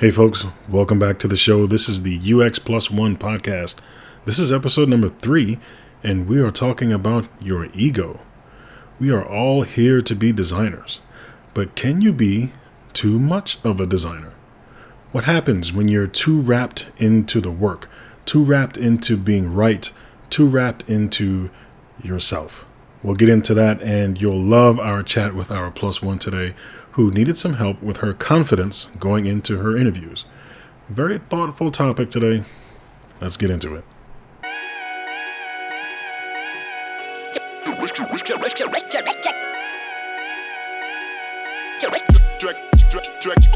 Hey, folks, welcome back to the show. This is the UX+1 podcast. This is episode number 3, and we are talking about your ego. We are all here to be designers, but can you be too much of a designer? What happens when you're too wrapped into the work, too wrapped into being right, too wrapped into yourself? We'll get into that, and you'll love our chat with our plus one today, who needed some help with her confidence going into her interviews. Very thoughtful topic today. Let's get into it.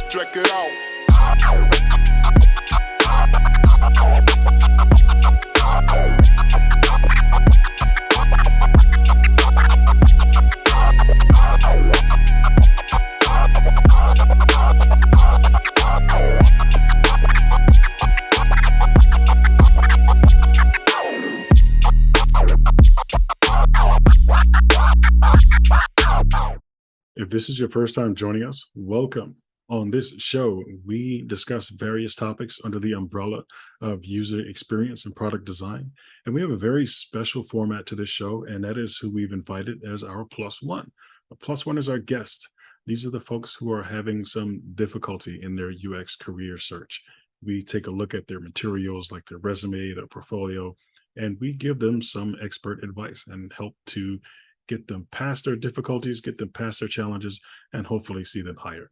Check it out. If this is your first time joining us, welcome. On this show, we discuss various topics under the umbrella of user experience and product design. And we have a very special format to this show, and that is who we've invited as our plus one. A plus one is our guest. These are the folks who are having some difficulty in their UX career search. We take a look at their materials, like their resume, their portfolio, and we give them some expert advice and help to get them past their difficulties, get them past their challenges, and hopefully see them higher.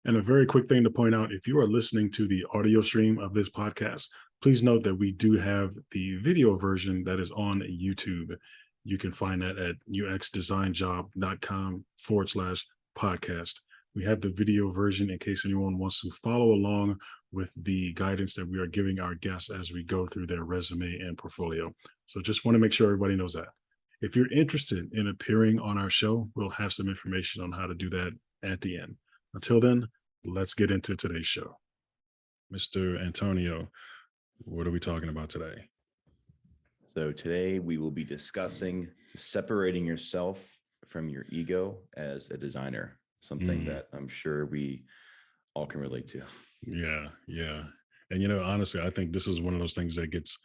And a very quick thing to point out, if you are listening to the audio stream of this podcast, please note that we do have the video version that is on YouTube. You can find that at uxdesignjob.com/podcast. We have the video version in case anyone wants to follow along with the guidance that we are giving our guests as we go through their resume and portfolio. So just want to make sure everybody knows that. If you're interested in appearing on our show, we'll have some information on how to do that at the end. Until then, let's get into today's show. Mr. Antonio, what are we talking about today? So today we will be discussing separating yourself from your ego as a designer, something that I'm sure we all can relate to. Yeah. And honestly, I think this is one of those things that gets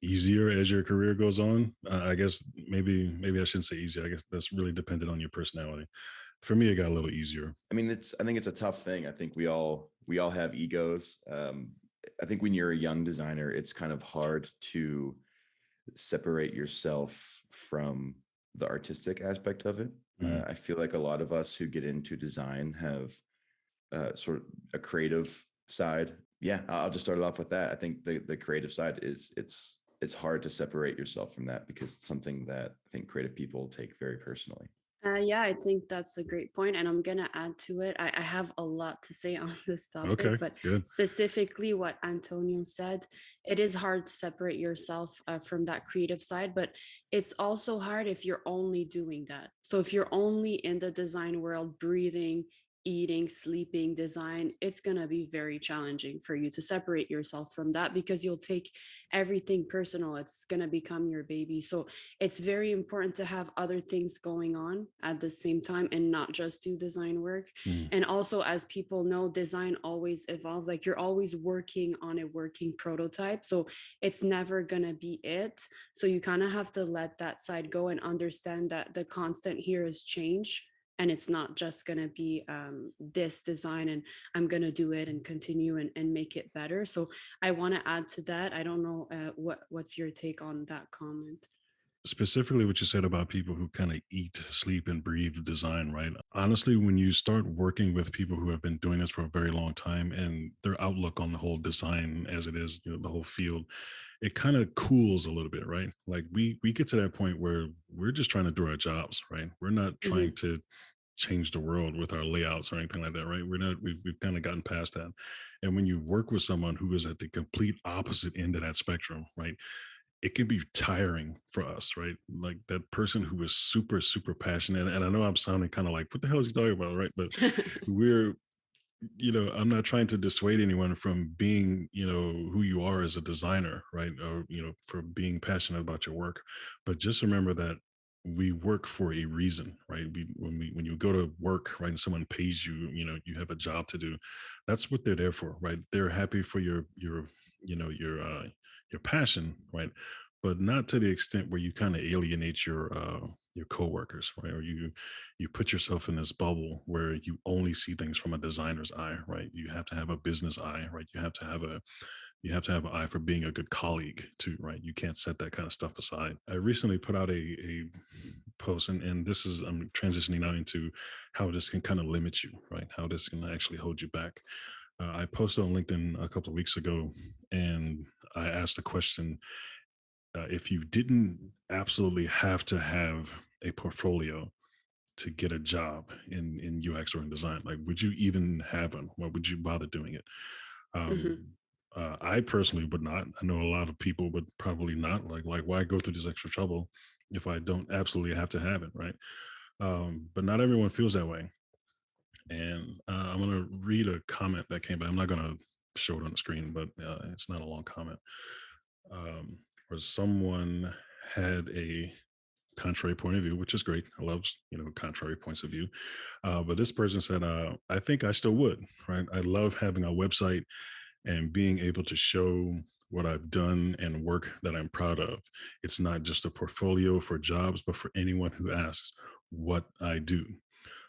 easier as your career goes on. I guess maybe I shouldn't say easier. I guess that's really dependent on your personality. For me, it got a little easier. I think it's a tough thing. I think we all have egos. I think when you're a young designer, it's kind of hard to separate yourself from the artistic aspect of it. I feel like a lot of us who get into design have sort of a creative side. Yeah, I'll just start it off with that. I think the creative side it's hard to separate yourself from that because it's something that I think creative people take very personally. Yeah, I think that's a great point, and I'm gonna add to it. I have a lot to say on this topic, Okay, but good. specifically what Antonio said, it is hard to separate yourself from that creative side, but it's also hard if you're only doing that. So if you're only in the design world, breathing, eating, sleeping, design, it's gonna be very challenging for you to separate yourself from that because you'll take everything personal. It's gonna become your baby. So it's very important to have other things going on at the same time and not just do design work. And also, as people know, design always evolves. Like you're always working on a working prototype, so it's never gonna be it. So you kind of have to let that side go and understand that the constant here is change, and it's not just going to be this design and I'm going to do it and continue and make it better. So I want to add to that. I don't know what's your take on that comment. Specifically what you said about people who kind of eat, sleep, and breathe design, right? Honestly, when you start working with people who have been doing this for a very long time and their outlook on the whole design as it is, the whole field, it kind of cools a little bit, right? Like we get to that point where we're just trying to do our jobs, right? We're not trying to change the world with our layouts or anything like that, right? We've kind of gotten past that. And when you work with someone who is at the complete opposite end of that spectrum, right? It can be tiring for us, right? Like that person who is super, super passionate. And I know I'm sounding kind of like, what the hell is he talking about, right? But we're, I'm not trying to dissuade anyone from being, who you are as a designer, right? Or, for being passionate about your work. But just remember that we work for a reason, right? When you go to work, right, and someone pays you, you have a job to do. That's what they're there for, right? They're happy for your your passion, right? But not to the extent where you kind of alienate your coworkers, right? Or you put yourself in this bubble where you only see things from a designer's eye, right? You have to have a business eye, right? You have to have an eye for being a good colleague too, right? You can't set that kind of stuff aside. I recently put out a post, and this is, I'm transitioning now into how this can kind of limit you, right? How this can actually hold you back. I posted on LinkedIn a couple of weeks ago, and I asked the question: if you didn't absolutely have to have a portfolio to get a job in UX or in design, like, would you even have one? Why would you bother doing it? Um, Hmm. I personally would not. I know a lot of people would probably not. Like, why go through this extra trouble if I don't absolutely have to have it, right? But not everyone feels that way. And I'm gonna read a comment that came by. I'm not gonna show it on the screen, but it's not a long comment. Where someone had a contrary point of view, which is great. I love contrary points of view. But this person said, "I think I still would. Right? I love having a website and being able to show what I've done and work that I'm proud of. It's not just a portfolio for jobs, but for anyone who asks what I do.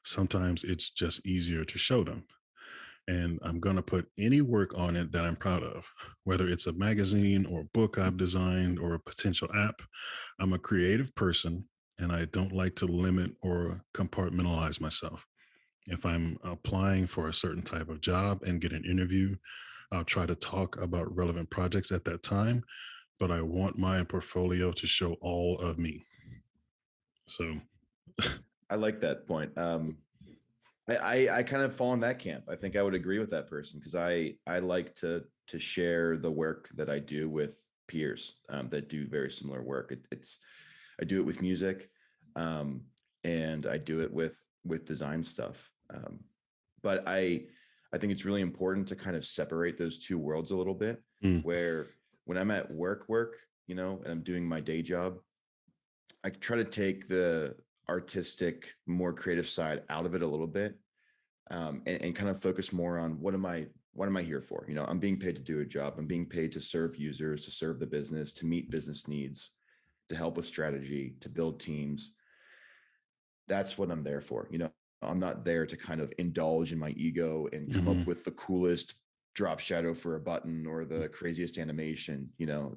Sometimes it's just easier to show them. And I'm going to put any work on it that I'm proud of, whether it's a magazine or a book I've designed or a potential app. I'm a creative person and I don't like to limit or compartmentalize myself. If I'm applying for a certain type of job and get an interview, I'll try to talk about relevant projects at that time, but I want my portfolio to show all of me." So, I like that point. I kind of fall in that camp. I think I would agree with that person because I like to share the work that I do with peers that do very similar work. It's I do it with music, um, and I do it with design stuff. But I think it's really important to kind of separate those two worlds a little bit. mm, Where when I'm at work, and I'm doing my day job, I try to take the artistic, more creative side out of it a little bit, and kind of focus more on what am I here for? I'm being paid to do a job. I'm being paid to serve users, to serve the business, to meet business needs, to help with strategy, to build teams. That's what I'm there for. I'm not there to kind of indulge in my ego and come up mhm, with the coolest drop shadow for a button or the craziest animation.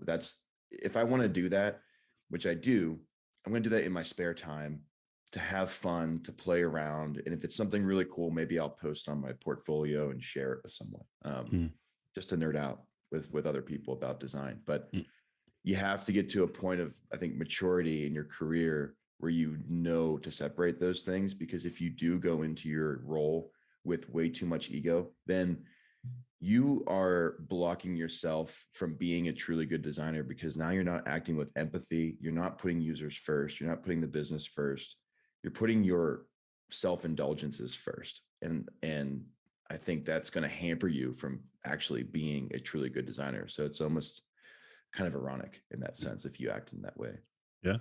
That's if I want to do that, which I do, I'm going to do that in my spare time to have fun, to play around. And if it's something really cool, maybe I'll post on my portfolio and share it with someone, mm, just to nerd out with other people about design. But mm, you have to get to a point of, I think, maturity in your career where you know to separate those things. Because if you do go into your role with way too much ego, then you are blocking yourself from being a truly good designer, because now you're not acting with empathy. You're not putting users first. You're not putting the business first. You're putting your self-indulgences first. And I think that's going to hamper you from actually being a truly good designer. So it's almost kind of ironic in that sense if you act in that way. yeah.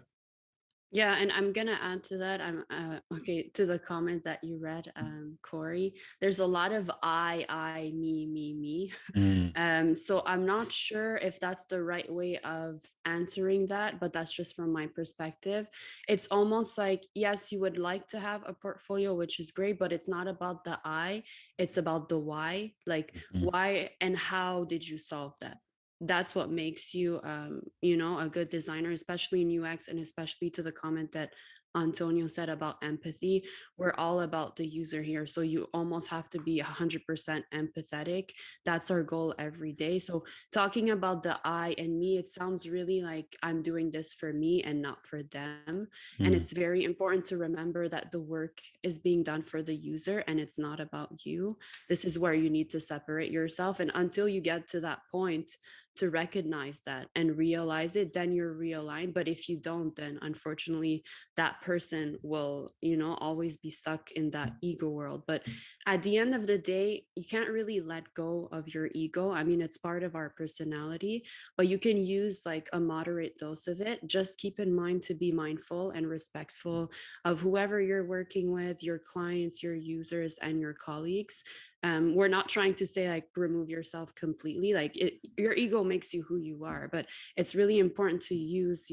Yeah, and I'm gonna add to that. I'm okay to the comment that you read, Corey. There's a lot of I, me. Mm, So I'm not sure if that's the right way of answering that, but that's just from my perspective. It's almost like, yes, you would like to have a portfolio, which is great, but it's not about the I, it's about the why. Like, mhm, why and how did you solve that? That's what makes you a good designer, especially in UX, and especially to the comment that Antonio said about empathy. We're all about the user here, so you almost have to be 100% empathetic. That's our goal every day. So talking about the I and me, it sounds really like I'm doing this for me and not for them. And mm, it's very important to remember that the work is being done for the user and it's not about you. This is where you need to separate yourself, and until you get to that point, to recognize that and realize it, then you're realigned. But if you don't, then unfortunately that person will, always be stuck in that ego world. But at the end of the day, you can't really let go of your ego. I mean, it's part of our personality, but you can use like a moderate dose of it. Just keep in mind to be mindful and respectful of whoever you're working with, your clients, your users, and your colleagues. We're not trying to say like remove yourself completely. Like your ego makes you who you are, but it's really important to use,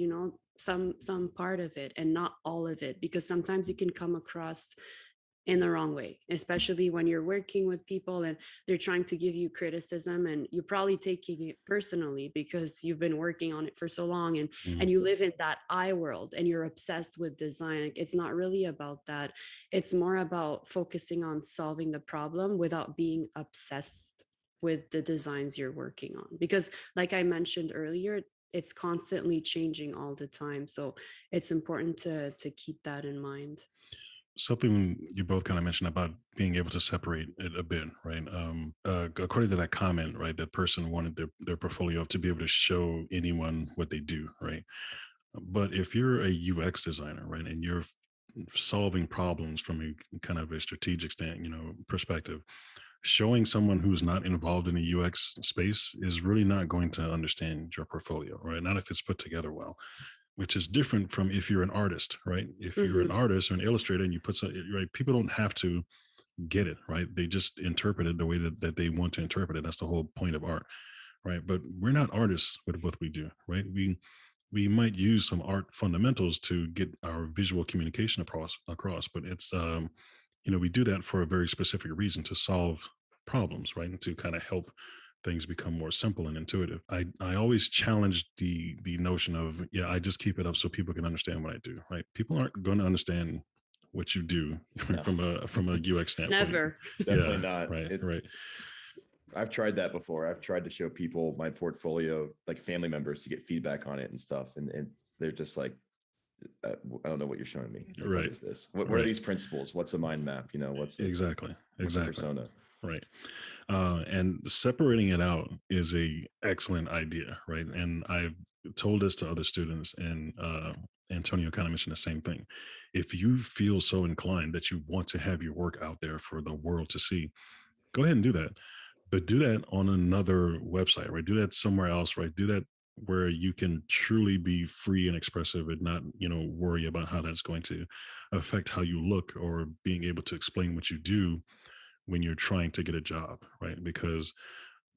some part of it and not all of it, because sometimes you can come across in the wrong way, especially when you're working with people and they're trying to give you criticism, and you're probably taking it personally because you've been working on it for so long, and Mhm. and you live in that I world and you're obsessed with design. Like, it's not really about that. It's more about focusing on solving the problem without being obsessed with the designs you're working on, because like I mentioned earlier, it's constantly changing all the time. So it's important to keep that in mind. Something you both kind of mentioned about being able to separate it a bit, right? According to that comment, right, that person wanted their portfolio to be able to show anyone what they do, right? But if you're a UX designer, right, and you're solving problems from a kind of a strategic perspective, showing someone who's not involved in the UX space is really not going to understand your portfolio, right? Not if it's put together well, which is different from if you're an artist, right? If you're an Hmm. artist or an illustrator and you put some, right, people don't have to get it, right? They just interpret it the way that they want to interpret it. That's the whole point of art, right? But we're not artists with what we do, right? We might use some art fundamentals to get our visual communication across, but it's we do that for a very specific reason, to solve problems, right? And to kind of help things become more simple and intuitive. I always challenge the notion of, yeah, I just keep it up so people can understand what I do, right? People aren't going to understand what you do No, from a UX standpoint. Never. definitely Yeah, not. right, It right. I've tried that before. I've tried to show people my portfolio, like family members, to get feedback on it and stuff, and they're just like, I don't know what you're showing me. Like, what Right, is this? What are right. these principles? What's a mind map? Exactly, What's a exactly. persona? Right. And separating it out is a excellent idea, right? And I've told this to other students, and Antonio kind of mentioned the same thing. If you feel so inclined that you want to have your work out there for the world to see, go ahead and do that. But do that on another website, right? Do that somewhere else, right? Do that where you can truly be free and expressive and not, worry about how that's going to affect how you look or being able to explain what you do when you're trying to get a job, right? Because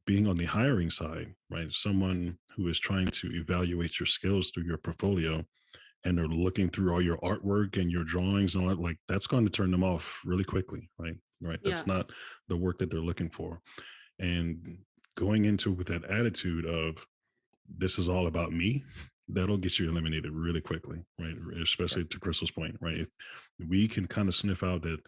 being on the hiring side, right, someone who is trying to evaluate your skills through your portfolio and they're looking through all your artwork and your drawings and all that, like that's going to turn them off really quickly, right? Right. Yeah. That's not the work that they're looking for. And going into with that attitude of this is all about me, that'll get you eliminated really quickly, right? Yeah. Especially to Crystal's point, right? If we can kind of sniff out that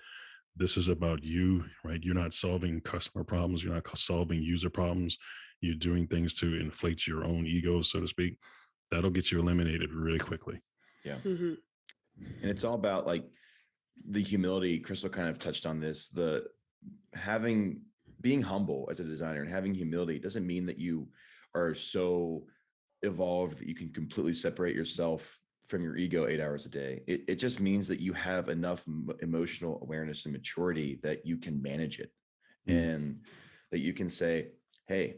this is about you, right? You're not solving customer problems. You're not solving user problems. You're doing things to inflate your own ego, so to speak. That'll get you eliminated really quickly. Yeah. Hmm. And it's all about like the humility. Crystal kind of touched on this. The having being humble as a designer and having humility doesn't mean that you are so evolved that you can completely separate yourself from your ego 8 hours a day. It just means that you have enough emotional awareness and maturity that you can manage it, Mm, and that you can say, hey,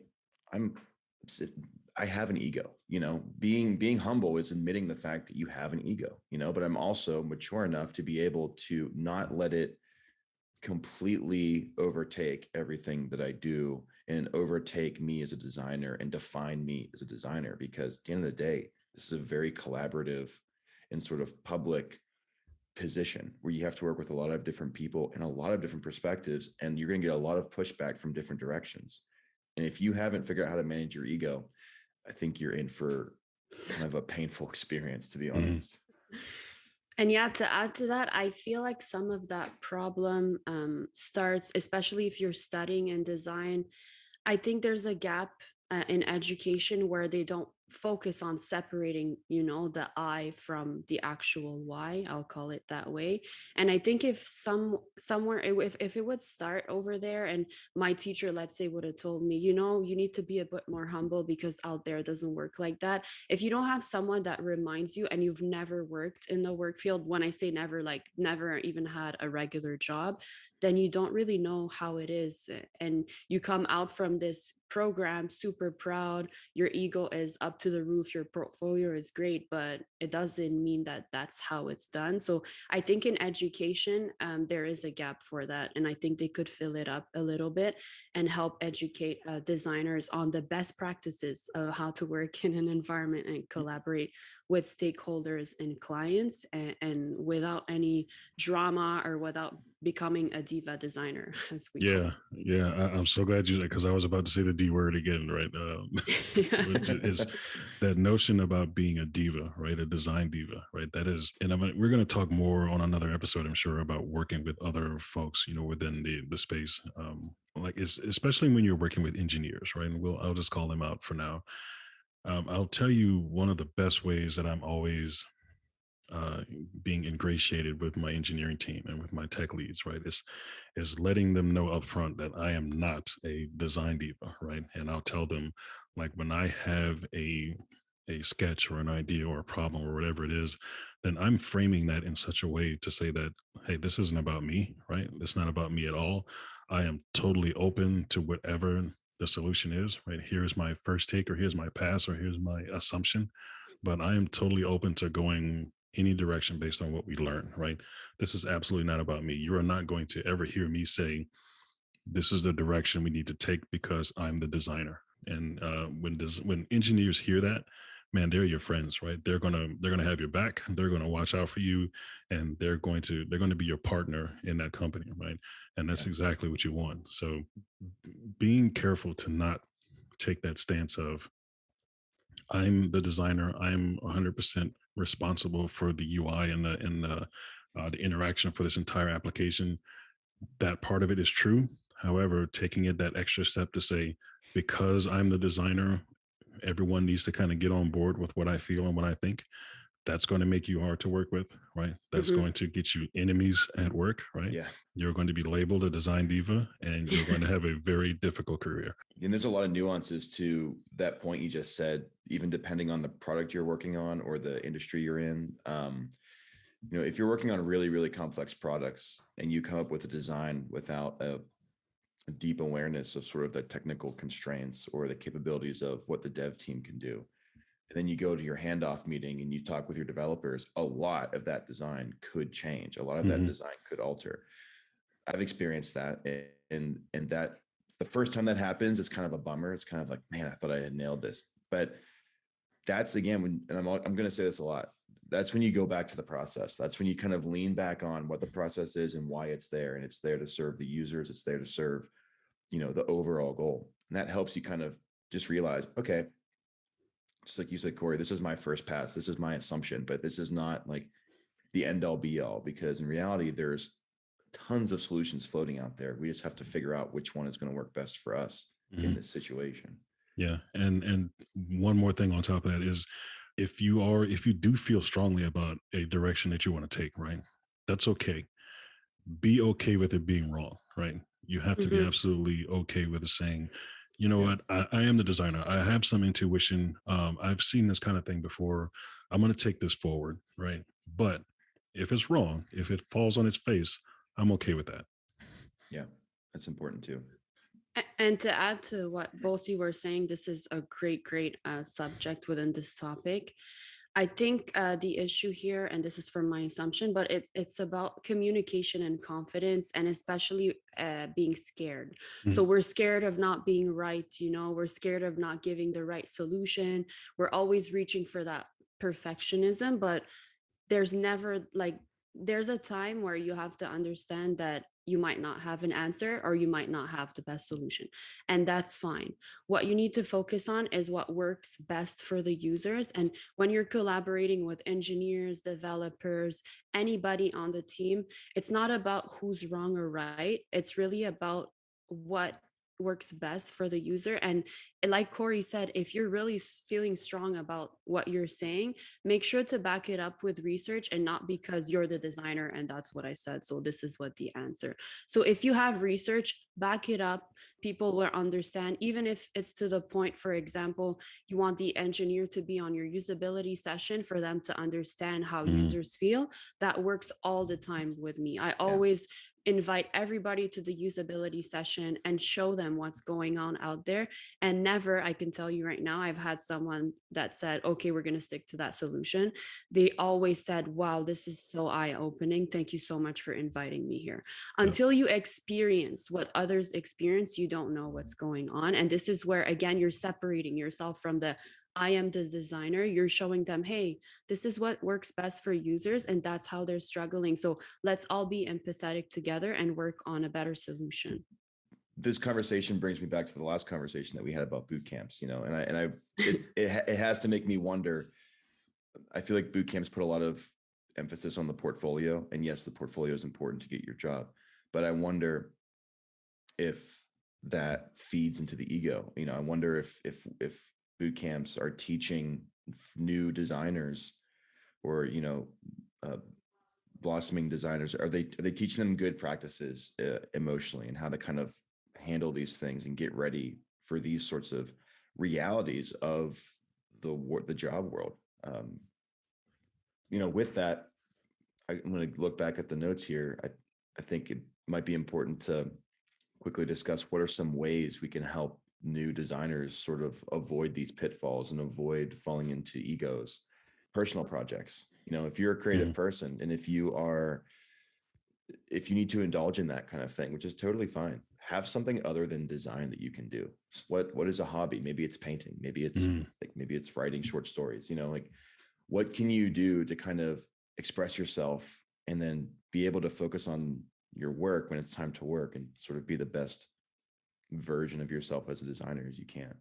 I'm I have an ego. Being humble is admitting the fact that you have an ego, but I'm also mature enough to be able to not let it completely overtake everything that I do and overtake me as a designer and define me as a designer. Because at the end of the day, this is a very collaborative and sort of public position where you have to work with a lot of different people and a lot of different perspectives, and you're going to get a lot of pushback from different directions. And if you haven't figured out how to manage your ego, I think you're in for kind of a painful experience, to be mm, honest. And yeah, to add to that, I feel like some of that problem starts, especially if you're studying in design. I think there's a gap in education where they don't focus on separating, the I from the actual why. I'll call it that way. And I think if somewhere, if it would start over there, and my teacher, let's say, would have told me, you need to be a bit more humble because out there it doesn't work like that. If you don't have someone that reminds you, and you've never worked in the work field, when I say never, like never even had a regular job, then you don't really know how it is. And you come out from this program super proud, your ego is up to the roof, your portfolio is great, but it doesn't mean that that's how it's done. So I think in education, there is a gap for that, and I think they could fill it up a little bit and help educate designers on the best practices of how to work in an environment and collaborate with stakeholders and clients, and without any drama, or without becoming a diva designer, as we call Yeah, yeah. I'm so glad you because I was about to say the D word again, right? Which is it. that notion about being a diva, right? A design diva, right? That is, and we're going to talk more on another episode, I'm sure, about working with other folks, within the space. Like it's especially when you're working with engineers, right? And I'll just call them out for now. I'll tell you one of the best ways that I'm always uh, being ingratiated with my engineering team and with my tech leads, right? Is letting them know upfront that I am not a design diva, right? And I'll tell them, like, when I have a sketch or an idea or a problem or whatever it is, then I'm framing that in such a way to say that, hey, this isn't about me, right? It's not about me at all. I am totally open to whatever the solution is, right? Here's my first take, or here's my pass, or here's my assumption, but I am totally open to going any direction based on what we learn, right? This is absolutely not about me. You are not going to ever hear me say, this is the direction we need to take because I'm the designer. And when engineers hear that, man, they're your friends, right? They're gonna have your back. They're gonna watch out for you, and they're going to be your partner in that company, right? And that's Yeah. exactly what you want. So being careful to not take that stance of I'm the designer. I'm 100% responsible for the UI and the interaction for this entire application. That part of it is true. However, taking it that extra step to say, because I'm the designer, everyone needs to kind of get on board with what I feel and what I think. That's going to make you hard to work with, right? That's Mhm. going to get you enemies at work, right? Yeah. You're going to be labeled a design diva, and you're going to have a very difficult career. And there's a lot of nuances to that point you just said, even depending on the product you're working on or the industry you're in. If you're working on really, really complex products and you come up with a design without a deep awareness of sort of the technical constraints or the capabilities of what the dev team can do, and then you go to your handoff meeting and you talk with your developers, a lot of that design could change. A lot of that Hmm. design could alter. I've experienced that, and that the first time that happens, it's kind of a bummer. It's kind of like, man, I thought I had nailed this, but that's again when, and I'm going to say this a lot. That's when you go back to the process. That's when you kind of lean back on what the process is and why it's there, and it's there to serve the users. It's there to serve, the overall goal, and that helps you kind of just realize, okay, just like you said, Corey, this is my first pass. This is my assumption, but this is not like the end all be all, because in reality, there's tons of solutions floating out there. We just have to figure out which one is going to work best for us in Hmm. this situation. Yeah, and one more thing on top of that is, if you do feel strongly about a direction that you want to take, right? That's okay. Be okay with it being wrong, right? You have to be Mhm. absolutely okay with saying, you know Yeah. what, I am the designer. I have some intuition. I've seen this kind of thing before. I'm going to take this forward, right? But if it's wrong, if it falls on its face, I'm okay with that. Yeah. That's important too. And to add to what both you were saying, this is a great subject within this topic. I think the issue here, and this is from my assumption, but it's about communication and confidence, and especially being scared. So Mhm. we're scared of not being right. We're scared of not giving the right solution. We're always reaching for that perfectionism, but there's never like there's a time where you have to understand that you might not have an answer, or you might not have the best solution, and that's fine. What you need to focus on is what works best for the users. And when you're collaborating with engineers, developers, anybody on the team, it's not about who's wrong or right. It's really about what works best for the user. And like Corey said, if you're really feeling strong about what you're saying, make sure to back it up with research, and not because you're the designer and that's what I said, so this is what the answer. So if you have research, back it up. People will understand, even if it's to the point, for example, you want the engineer to be on your usability session for them to understand how Mm, users feel. That works all the time with me. I Yeah. always invite everybody to the usability session and show them what's going on out there. And never, I can tell you right now, I've had someone that said, okay, we're going to stick to that solution. They always said, wow, this is so eye-opening, thank you so much for inviting me here. yeah, Until you experience what others experience, you don't know what's going on. And this is where, again, you're separating yourself from the I am the designer. You're showing them, hey, this is what works best for users, and that's how they're struggling. So let's all be empathetic together and work on a better solution. This conversation brings me back to the last conversation that we had about boot camps, it has to make me wonder. I feel like boot camps put a lot of emphasis on the portfolio, and yes, the portfolio is important to get your job, but I wonder if that feeds into the ego. I wonder if boot camps are teaching new designers, or blossoming designers, are they teaching them good practices emotionally, and how to kind of handle these things and get ready for these sorts of realities of the job world. With that, I'm going to look back at the notes here. I think it might be important to quickly discuss what are some ways we can help new designers sort of avoid these pitfalls and avoid falling into egos. Personal projects, if you're a creative mm, person, and if you need to indulge in that kind of thing, which is totally fine, have something other than design that you can do. What is a hobby? Maybe it's painting, maybe it's mm. maybe it's writing short stories, what can you do to kind of express yourself and then be able to focus on your work when it's time to work, and sort of be the best version of yourself as a designer as you can.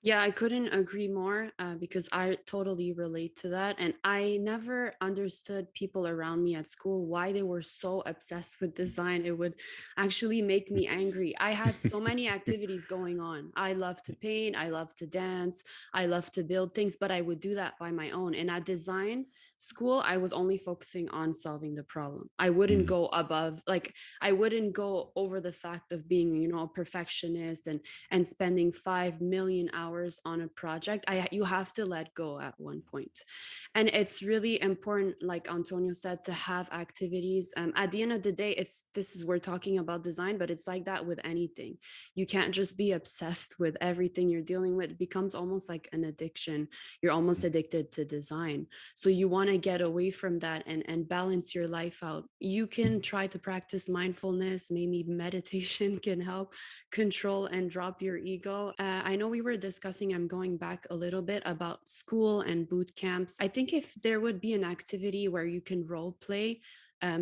Yeah, I couldn't agree more, because I totally relate to that. And I never understood people around me at school why they were so obsessed with design. It would actually make me angry. I had so many activities going on. I love to paint, I love to dance, I love to build things, but I would do that by my own. And at design school, I was only focusing on solving the problem. I wouldn't Mm, go above, like, I wouldn't go over the fact of being, a perfectionist and spending 5 million hours on a project. You have to let go at one point. And it's really important, like Antonio said, to have activities. At the end of the day, we're talking about design, but it's like that with anything. You can't just be obsessed with everything you're dealing with. It becomes almost like an addiction. You're almost addicted to design. So you want to get away from that and balance your life out. You can try to practice mindfulness, maybe meditation can help control and drop your ego. I know we were discussing, I'm going back a little bit, about school and boot camps. I think if there would be an activity where you can role play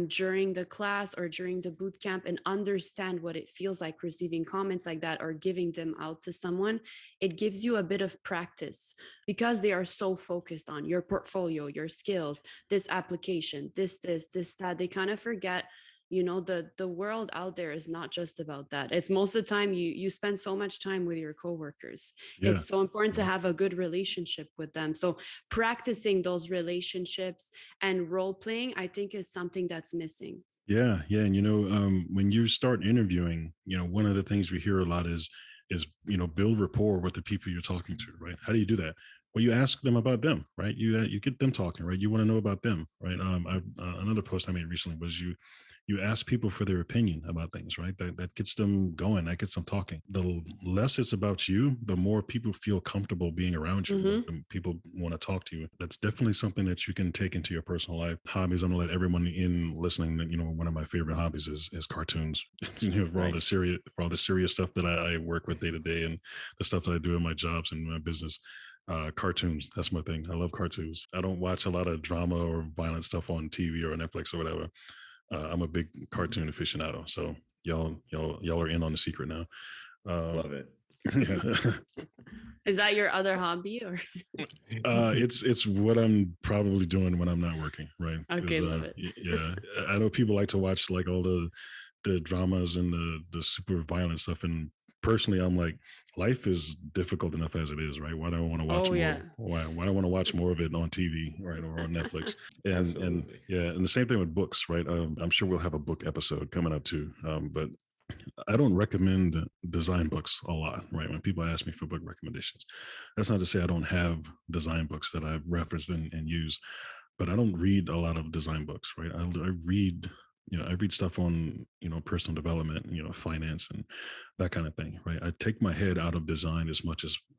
during the class or during the boot camp and understand what it feels like receiving comments like that or giving them out to someone, it gives you a bit of practice, because they are so focused on your portfolio, your skills, this application, this, that, they kind of forget, the world out there is not just about that. It's most of the time you spend so much time with your coworkers. yeah. It's so important to have a good relationship with them. So practicing those relationships and role playing, I think, is something that's missing. Yeah, yeah, and when you start interviewing, one of the things we hear a lot is build rapport with the people you're talking to, right? How do you do that? Well, you ask them about them, right? You get them talking, right? You want to know about them, right? Another post I made recently was you ask people for their opinion about things, right? That gets them going, that gets them talking. The less it's about you, the more people feel comfortable being around you. Mm-hmm. The people want to talk to you. That's definitely something that you can take into your personal life. Hobbies, I'm gonna let everyone in listening that one of my favorite hobbies is cartoons. Nice. For all the serious stuff that I work with day to day, and the stuff that I do in my jobs and my business. Cartoons, that's my thing. I love cartoons. I don't watch a lot of drama or violent stuff on TV or Netflix or whatever. I'm a big cartoon aficionado, so y'all are in on the secret now. Love it. Yeah. Is that your other hobby, or? It's what I'm probably doing when I'm not working, right? Okay, love it. Yeah, I know people like to watch like all the dramas and the super violent stuff, and personally, I'm like, life is difficult enough as it is, right? Why do I want to watch Oh more? yeah. Why do I want to watch more of it on TV, right, or on Netflix? And Absolutely. yeah, and the same thing with books, right? I'm sure we'll have a book episode coming up too. But I don't recommend design books a lot, right? When people ask me for book recommendations, that's not to say I don't have design books that I've referenced and use, but I don't read a lot of design books, right? I read, I read stuff on, personal development, finance and that kind of thing, right? I take my head out of design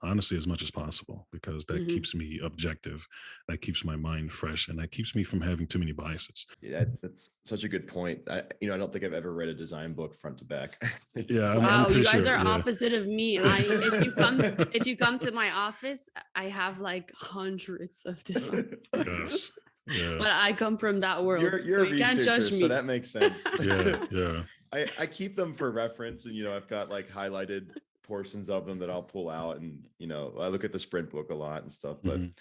honestly, as much as possible, because that Hmm. keeps me objective, that keeps my mind fresh, and that keeps me from having too many biases. Yeah, that's such a good point. I don't think I've ever read a design book front to back. Yeah, I'm Wow, you pretty guys sure. are Yeah. opposite of me. If you come to my office, I have like hundreds of design books. Yes. Yeah. But I come from that world, You're so a you can't researcher, judge so me. that makes sense. Yeah. Yeah. I keep them for reference, and I've got like highlighted portions of them that I'll pull out, and I look at the sprint book a lot and stuff. But Mhm.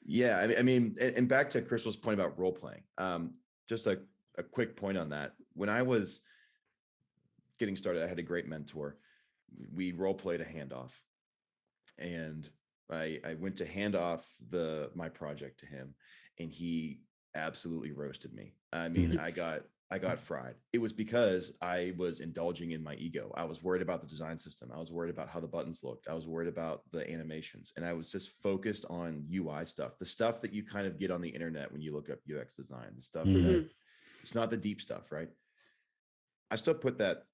yeah, I mean, and back to Crystal's point about role playing. Just a quick point on that. When I was getting started, I had a great mentor. We role played a handoff, and I went to hand off my project to him, and he absolutely roasted me. I mean, Mhm. I got fried. It was because I was indulging in my ego. I was worried about the design system. I was worried about how the buttons looked. I was worried about the animations, and I was just focused on UI stuff, the stuff that you kind of get on the internet when you look up UX design, the stuff Mhm. that Mhm. it's not the deep stuff, right? I still put that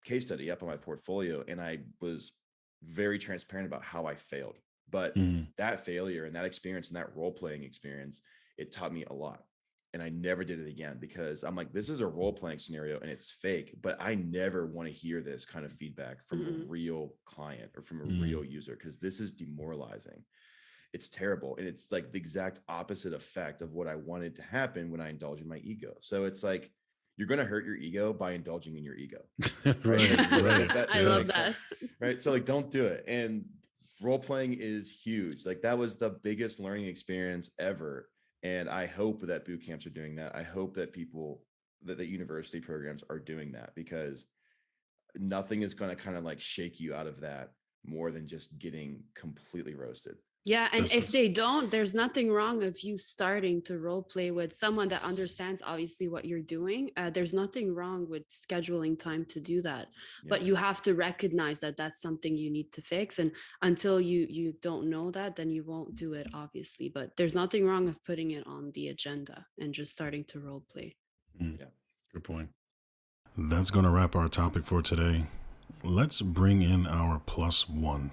case study up on my portfolio, and I was very transparent about how I failed. But Mhm. that failure and that experience and that role playing experience, it taught me a lot. And I never did it again, because I'm like, this is a role playing scenario and it's fake, but I never want to hear this kind of feedback from a Mhm. real client or from a Mhm. real user, because this is demoralizing. It's terrible. And it's like the exact opposite effect of what I wanted to happen when I indulge in my ego. So it's like, you're going to hurt your ego by indulging in your ego. Right. So Right. I that Yeah. love makes sense, that. right? So like, don't do it. And role playing is huge. Like, that was the biggest learning experience ever. And I hope that boot camps are doing that. I hope that that university programs are doing that, because nothing is going to kind of like shake you out of that more than just getting completely roasted. Yeah, and That's if they don't, there's nothing wrong of you starting to role play with someone that understands obviously what you're doing. There's nothing wrong with scheduling time to do that, Yeah. but you have to recognize that that's something you need to fix. And until you don't know that, then you won't do it, obviously. But there's nothing wrong of putting it on the agenda and just starting to role play. Mm. Yeah. Good point. That's going to wrap our topic for today. Let's bring in our plus one.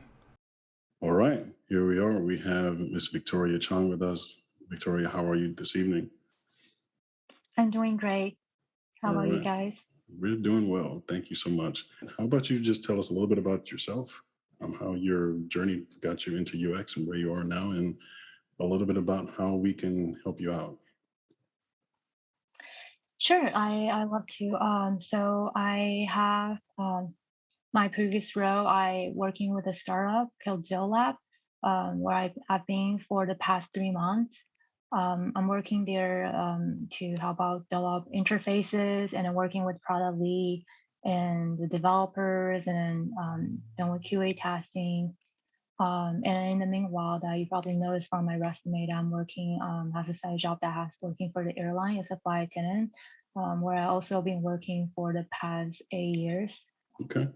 All right, here we are. We have Miss Victoria Chang with us. Victoria, how are you this evening? I'm doing great. How All about you right. guys? We're doing well. Thank you so much. How about you just tell us a little bit about yourself, how your journey got you into UX and where you are now, and a little bit about how we can help you out. Sure, I love to. So I have my previous role. I working with a startup called Lab, where I've been for the past 3 months. I'm working there to help out develop interfaces, and I'm working with product lead and the developers, and then with QA testing. And in the meanwhile, that you probably noticed from my resume, that I'm working as a side job that has working for the airline as a flight attendant, where I also been working for the past 8 years. Okay.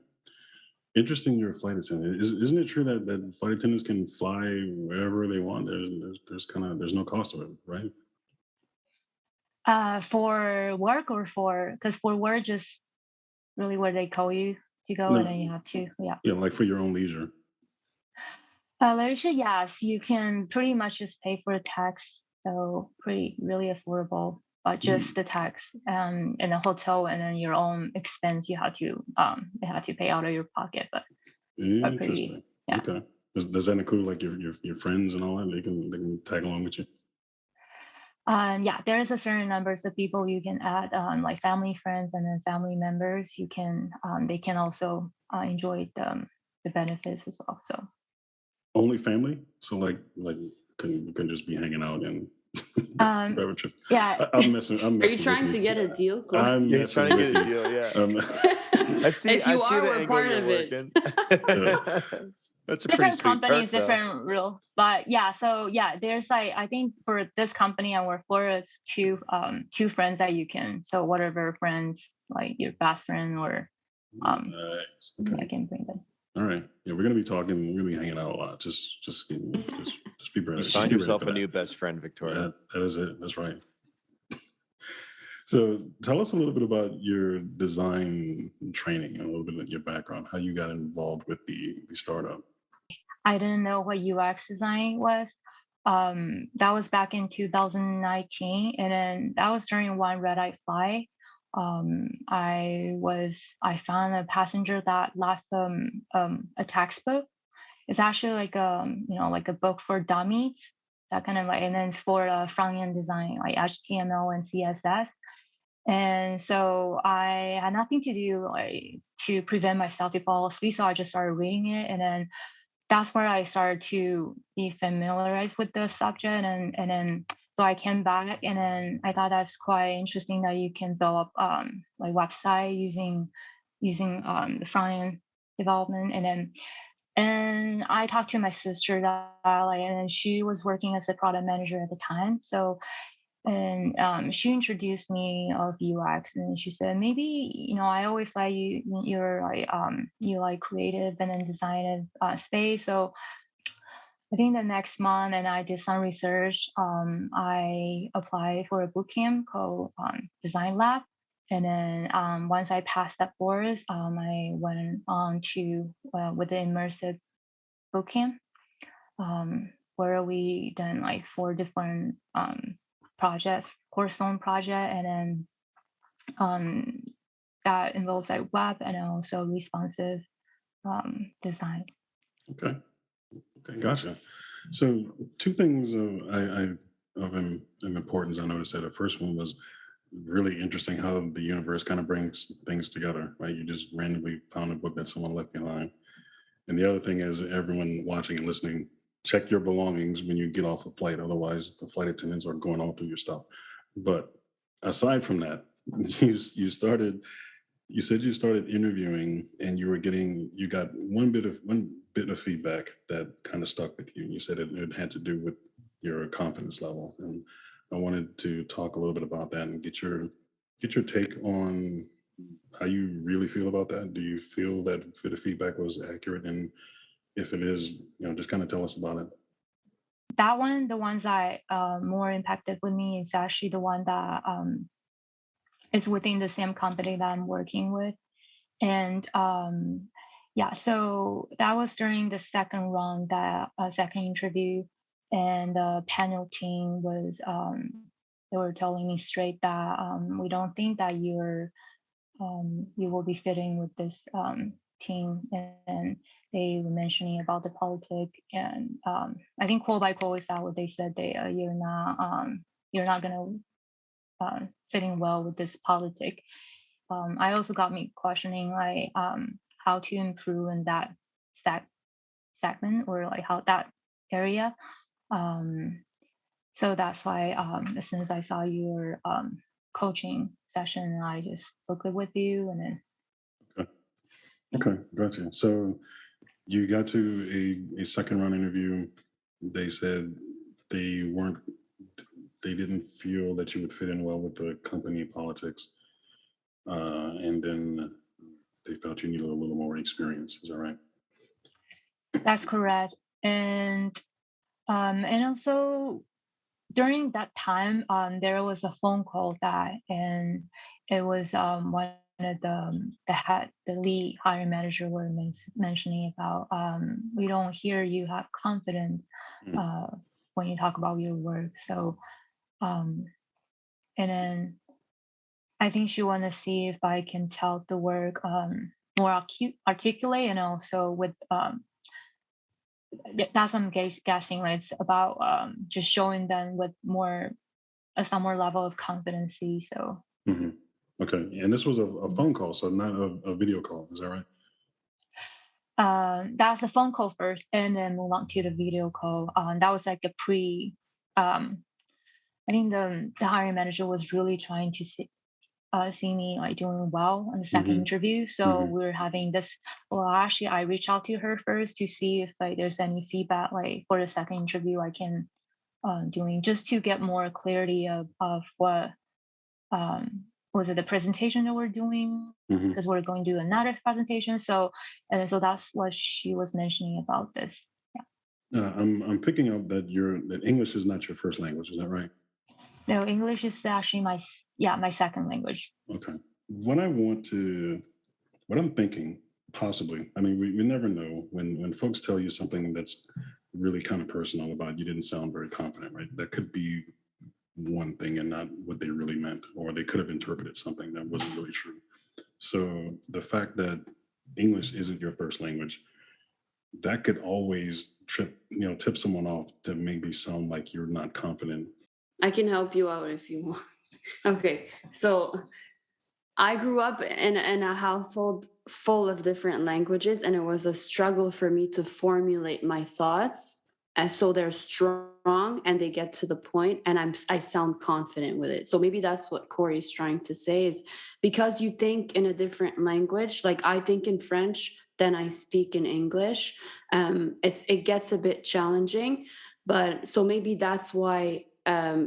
Interesting, you're a flight attendant. Isn't it true that flight attendants can fly wherever they want? There's no cost to it, right? For work or because for work, just really where they call you to go, and then No, you have to, yeah. like for your own leisure. Leisure, yes, you can pretty much just pay for the tax, so pretty really affordable. But just the tax and the hotel, and then your own expense you have to pay out of your pocket. But pretty, Interesting. yeah. Okay. Does that include like your friends and all that? They can tag along with you. Yeah, there is a certain numbers of people you can add, like family, friends, and then family members. You can they can also enjoy the benefits as well. So Only family? So like can just be hanging out and um, whatever trip. yeah. I'm messing. I'm Are you messing with trying you. to get a deal, Corey? I'm Yeah, he's messing trying to with get a you. deal. Yeah. If I you see are, the we're angle part you're of it. working. Yeah. That's a pretty Different sweet companies, perk, though. different rules. But yeah, so yeah, there's like I think for this company I work for, it's two friends that you can. So whatever friends, like your best friend or Nice. I Okay. can bring them. All right. Yeah, we're gonna be talking. We're gonna be hanging out a lot. Just be You ready. Just find be ready yourself for a that. new best friend, Victoria. That is it. That's right. So tell us a little bit about your design training and a little bit of your background, how you got involved with the startup. I didn't know what UX design was. That was back in 2019, and then that was during one red eye flight. I found a passenger that left a textbook. It's actually like like a book for dummies, that kind of like, and then it's for front end design like HTML and CSS. And so I had nothing to do like to prevent myself to fall asleep, so I just started reading it, and then that's where I started to be familiarized with the subject, and then so I came back, and then I thought that's quite interesting that you can build up like website using the front end development, and I talked to my sister that like, and then she was working as a product manager at the time, so and she introduced me of UX, and she said maybe I always like you're like you like creative and then design space. So I think the next month, and I did some research. I applied for a boot camp called Design Lab, and then once I passed that course, I went on to with the immersive boot camp, where we done like four different projects, cornerstone project, and then um, that involves like web and also responsive design. Okay. Okay. Gotcha. So two things of importance I noticed that the first one was really interesting how the universe kind of brings things together, right? You just randomly found a book that someone left behind. And the other thing is everyone watching and listening, check your belongings when you get off a flight. Otherwise, the flight attendants are going all through your stuff. But aside from that, you said you started interviewing and you got one bit of feedback that kind of stuck with you. And you said it had to do with your confidence level. And I wanted to talk a little bit about that and get your take on how you really feel about that. Do you feel that the feedback was accurate? And if it is, just kind of tell us about it. That one, the ones that more impacted with me is actually the one that is within the same company that I'm working with. And yeah, so that was during the second round, that second interview, and the panel team was they were telling me straight that we don't think that you will be fitting with this team, and they were mentioning about the politic, and I think quote by quote is that what they said, they you're not gonna fitting well with this politic. I also got me questioning like how to improve in that seg- segment, or like how that area. Um, so that's why as soon as I saw your coaching session, I just booked it with you, and then Okay. Okay. Gotcha. So you got to a second round interview. They said they weren't, they didn't feel that you would fit in well with the company politics. And then they felt you needed a little more experience. Is that right? that's correct. And also during that time, there was a phone call that, and it was one of the lead hiring manager were mentioning about we don't hear you have confidence Mm. when you talk about your work. So um, and then I think she want to see if I can tell the work more articulate, and also with that's what I'm guessing. Like it's about just showing them with more some more level of competency. So Hmm. Okay. And this was a phone call, so not a video call. Is that right? that's a phone call first, and then move on to the video call. That was like the pre. I think the hiring manager was really trying to see. see me like doing well on the second Hmm. interview. So Hmm. we're having this. Well, actually, I reached out to her first to see if like there's any feedback like for the second interview I can doing just to get more clarity of what was it the presentation that we're doing Hmm. because we're going to do another presentation. So and so that's what she was mentioning about this. I'm picking up that that English is not your first language. Is that right? No, English is actually my second language. Okay. What I want to, what I'm thinking, possibly. I mean, we never know when folks tell you something that's really kind of personal about you didn't sound very confident, right? That could be one thing and not what they really meant, or they could have interpreted something that wasn't really true. So the fact that English isn't your first language, that could always tip someone off to maybe sound like you're not confident. I can help you out if you want. Okay, so I grew up in a household full of different languages, and it was a struggle for me to formulate my thoughts. And so they're strong and they get to the point, and I sound confident with it. So maybe that's what Corey's trying to say is because you think in a different language, like I think in French, then I speak in English. It gets a bit challenging, but so maybe that's why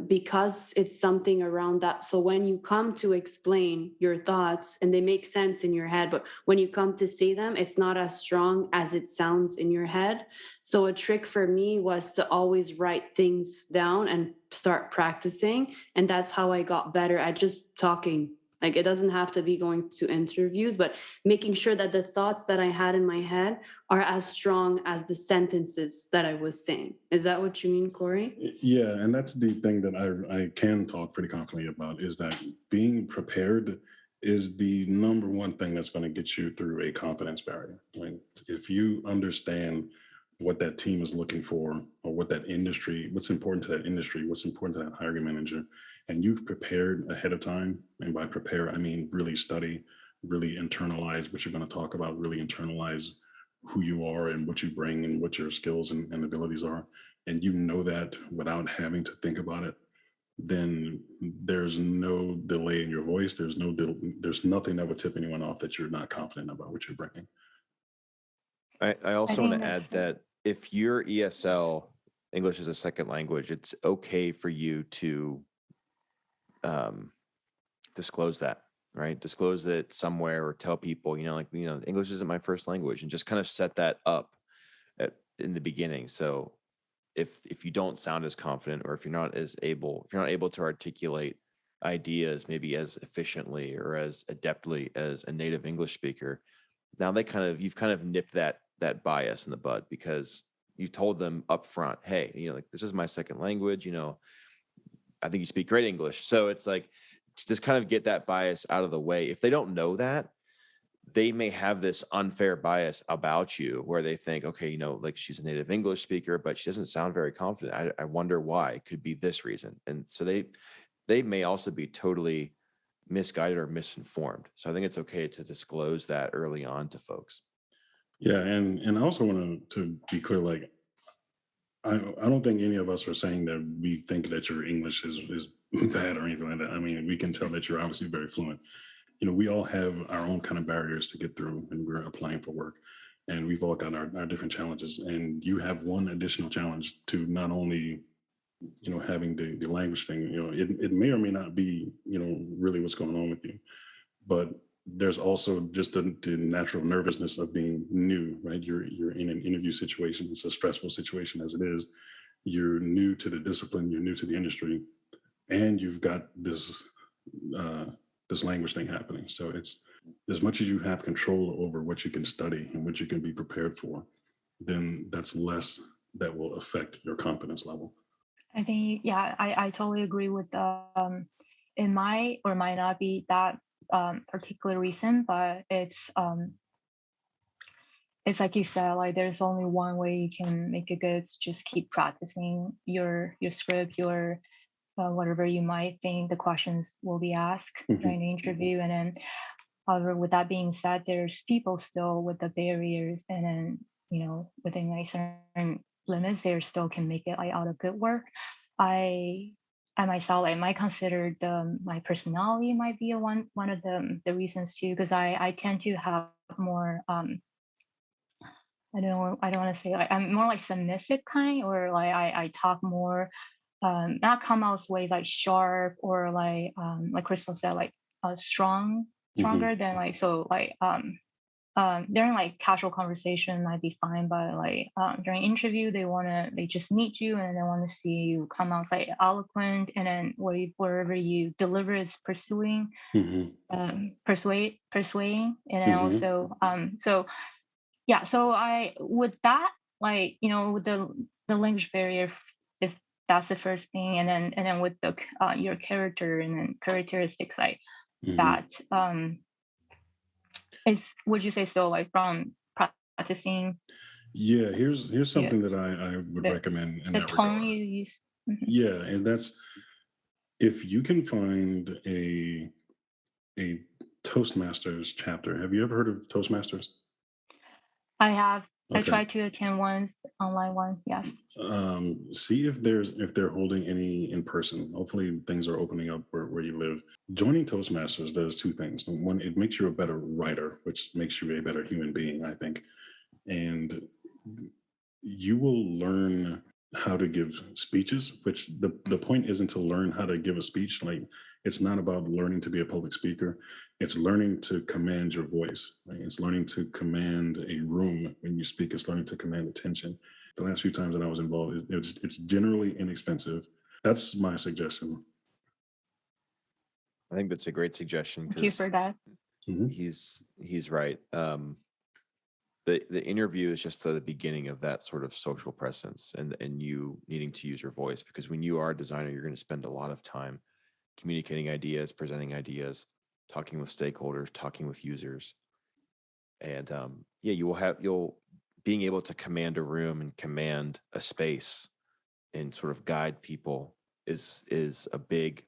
because it's something around that. So when you come to explain your thoughts and they make sense in your head, but when you come to say them, it's not as strong as it sounds in your head. So a trick for me was to always write things down and start practicing. And that's how I got better at just talking. Like it doesn't have to be going to interviews, but making sure that the thoughts that I had in my head are as strong as the sentences that I was saying. Is that what you mean, Corey? Yeah, and that's the thing that I can talk pretty confidently about is that being prepared is the number one thing that's going to get you through a confidence barrier. Like if you understand what that team is looking for or what that industry, what's important to that industry, what's important to that hiring manager, and you've prepared ahead of time, and by prepare I mean really study, really internalize what you're going to talk about, really internalize who you are and what you bring and what your skills and abilities are, and you know that without having to think about it, then there's no delay in your voice. There's nothing that would tip anyone off that you're not confident about what you're bringing. I I also want think to that's add that if you're ESL, English as a second language, it's okay for you to um, disclose that, right? Disclose it somewhere or tell people, English isn't my first language, and just kind of set that up in the beginning. So if you don't sound as confident, or if you're not able to articulate ideas maybe as efficiently or as adeptly as a native English speaker, now you've kind of nipped that bias in the bud, because you told them up front, hey, like, this is my second language, I think you speak great English. So it's like, just kind of get that bias out of the way. If they don't know that, they may have this unfair bias about you where they think, okay, like, she's a native English speaker, but she doesn't sound very confident. I wonder why. It could be this reason. And so they may also be totally misguided or misinformed. So I think it's okay to disclose that early on to folks. Yeah, and I also want to be clear, like I don't think any of us are saying that we think that your English is bad or anything like that. I mean, we can tell that you're obviously very fluent. We all have our own kind of barriers to get through when we're applying for work. And we've all got our different challenges. And you have one additional challenge to not only, having the language thing, it may or may not be, really what's going on with you. But there's also just the natural nervousness of being new, right? You're in an interview situation. It's a stressful situation as it is. You're new to the discipline, you're new to the industry, and you've got uh, this language thing happening. So it's as much as you have control over what you can study and what you can be prepared for, then that's less that will affect your confidence level. I think, yeah, I totally agree with it might or might not be that particular reason, but it's like you said, like there's only one way you can make it good. It's just keep practicing your script, your whatever you might think the questions will be asked during Mhm. the interview. And then, however, with that being said, there's people still with the barriers, and then within like certain limits, they still can make it like out of good work. I I myself, I might consider my personality might be one of the reasons too, because I tend to have more I don't want to say like I'm more like submissive kind, or like I talk more, not come out way like sharp, or like Crystal said, like Hmm. stronger than like, so like during like casual conversation might be fine, but like during interview they just meet you and they want to see you come out like eloquent, and then wherever you deliver is pursuing, Hmm. persuading, and then Hmm. also so yeah, so I with that, like, with the language barrier, if that's the first thing, and then with your character and then characteristics like Hmm. that, it's, would you say, so like from practicing Yeah, here's the something that I would the, recommend in the that tone regard. you use? Mhm. Yeah, and that's if you can find a Toastmasters chapter. Have you ever heard of Toastmasters? I have. I Okay. tried to attend one online one. Yes. See if they're holding any in person. Hopefully things are opening up where you live. Joining Toastmasters does two things. One, it makes you a better writer, which makes you a better human being, I think. And you will learn how to give speeches, which the point isn't to learn how to give a speech. Like, it's not about learning to be a public speaker. It's learning to command your voice. Right? It's learning to command a room when you speak. It's learning to command attention. The last few times that I was involved, it's generally inexpensive. That's my suggestion. I think that's a great suggestion Thank you for because that. Hmm. he's right. The interview is just the beginning of that sort of social presence, and you needing to use your voice, because when you are a designer, you're going to spend a lot of time communicating ideas, presenting ideas, talking with stakeholders, talking with users, and yeah, you'll being able to command a room and command a space and sort of guide people is a big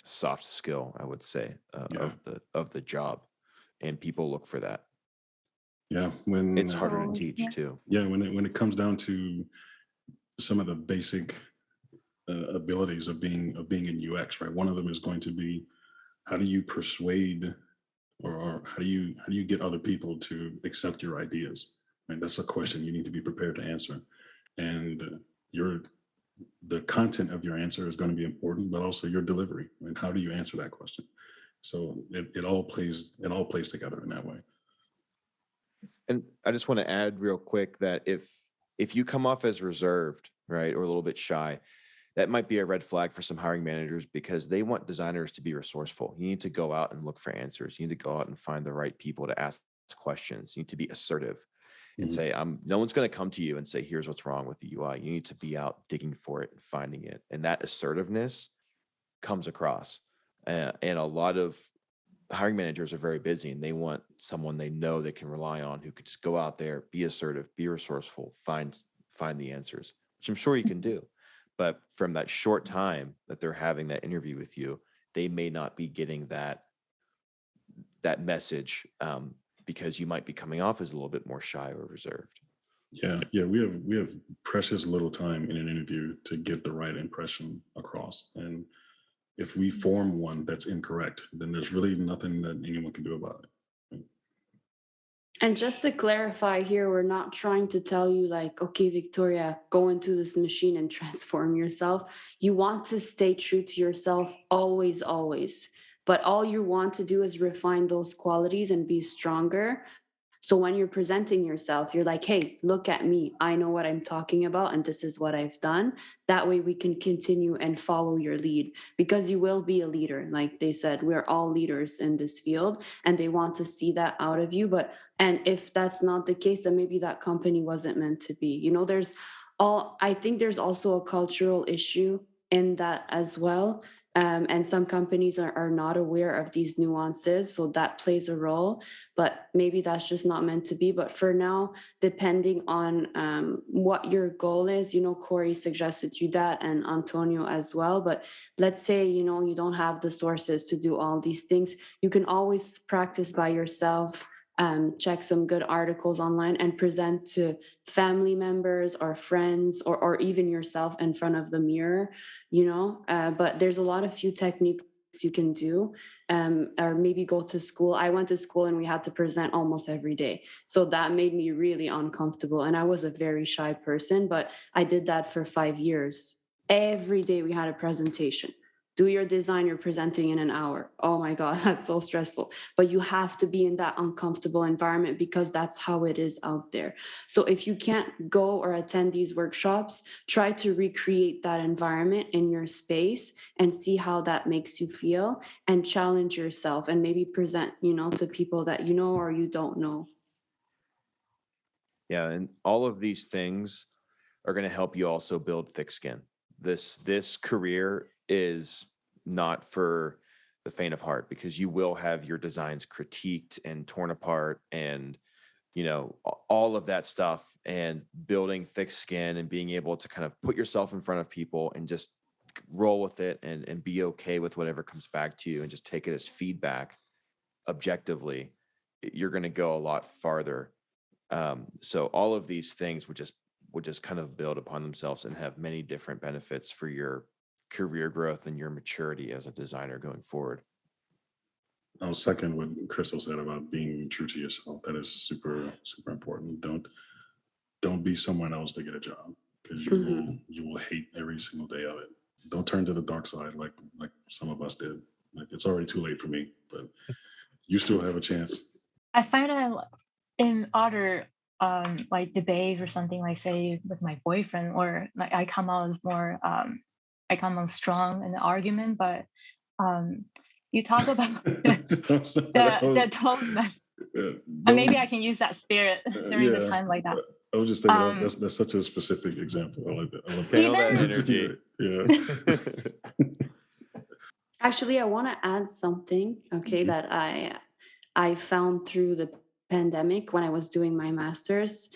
soft skill, I would say, Yeah, of the job, and people look for that. yeah. It's harder to So teach yeah. too. Yeah, when it comes down to some of the basic abilities of being in UX, right? One of them is going to be how do you persuade, or how do you get other people to accept your ideas? Right? That's a question you need to be prepared to answer, and your the content of your answer is going to be important, but also your delivery. And how do you answer that question? So it all plays together in that way. And I just want to add real quick that if you come off as reserved, right, or a little bit shy, that might be a red flag for some hiring managers, because they want designers to be resourceful. You need to go out and look for answers. You need to go out and find the right people to ask questions. You need to be assertive and Mhm. say, no one's going to come to you and say, here's what's wrong with the UI. You need to be out digging for it and finding it. And that assertiveness comes across. And a lot of hiring managers are very busy, and they want someone they know they can rely on, who could just go out there, be assertive, be resourceful, find the answers, which I'm sure you can do. But from that short time that they're having that interview with you, they may not be getting that message, because you might be coming off as a little bit more shy or reserved. Yeah, yeah, we have precious little time in an interview to get the right impression across, and if we form one that's incorrect, then there's really nothing that anyone can do about it. And just to clarify here, we're not trying to tell you, like, okay, Victoria, go into this machine and transform yourself. You want to stay true to yourself always, always. But all you want to do is refine those qualities and be stronger. So when you're presenting yourself, you're like, hey, look at me. I know what I'm talking about, and this is what I've done. That way we can continue and follow your lead, because you will be a leader. Like they said, we're all leaders in this field, and they want to see that out of you. And if that's not the case, then maybe that company wasn't meant to be. I think there's also a cultural issue in that as well. And some companies are not aware of these nuances. So that plays a role, but maybe that's just not meant to be. But for now, depending on what your goal is, Corey suggested you that, and Antonio as well. But let's say, you don't have the sources to do all these things. You can always practice by yourself, check some good articles online and present to family members or friends, or even yourself in front of the mirror, but there's a lot of few techniques you can do, or maybe go to school. I went to school and we had to present almost every day. So that made me really uncomfortable. And I was a very shy person, but I did that for 5 years. Every day we had a presentation. Do your design, you're presenting in an hour. Oh my God, that's so stressful. But you have to be in that uncomfortable environment because that's how it is out there. So if you can't go or attend these workshops, try to recreate that environment in your space and see how that makes you feel, and challenge yourself and maybe present, to people that you know or you don't know. Yeah, and all of these things are going to help you also build thick skin. This career is not for the faint of heart, because you will have your designs critiqued and torn apart, and all of that stuff. And building thick skin and being able to kind of put yourself in front of people and just roll with it, and be okay with whatever comes back to you, and just take it as feedback objectively, you're going to go a lot farther. So all of these things would just kind of build upon themselves and have many different benefits for your career growth and your maturity as a designer going forward. I'll second what Crystal said about being true to yourself. That is super, super important. Don't be someone else to get a job, because you will hate every single day of it. Don't turn to the dark side like some of us did. Like, it's already too late for me, but you still have a chance. I find that in other like debates or something, like say with my boyfriend, or like I come out as more I come out strong in the argument, but um you talk about the tone, and maybe I can use that spirit during the Yeah, time like that. I was just thinking Um that's such a specific example. I like that. I love Channel that Even- energy. Yeah. Actually, I want to add something, okay, that I found through the pandemic when I was doing my master's.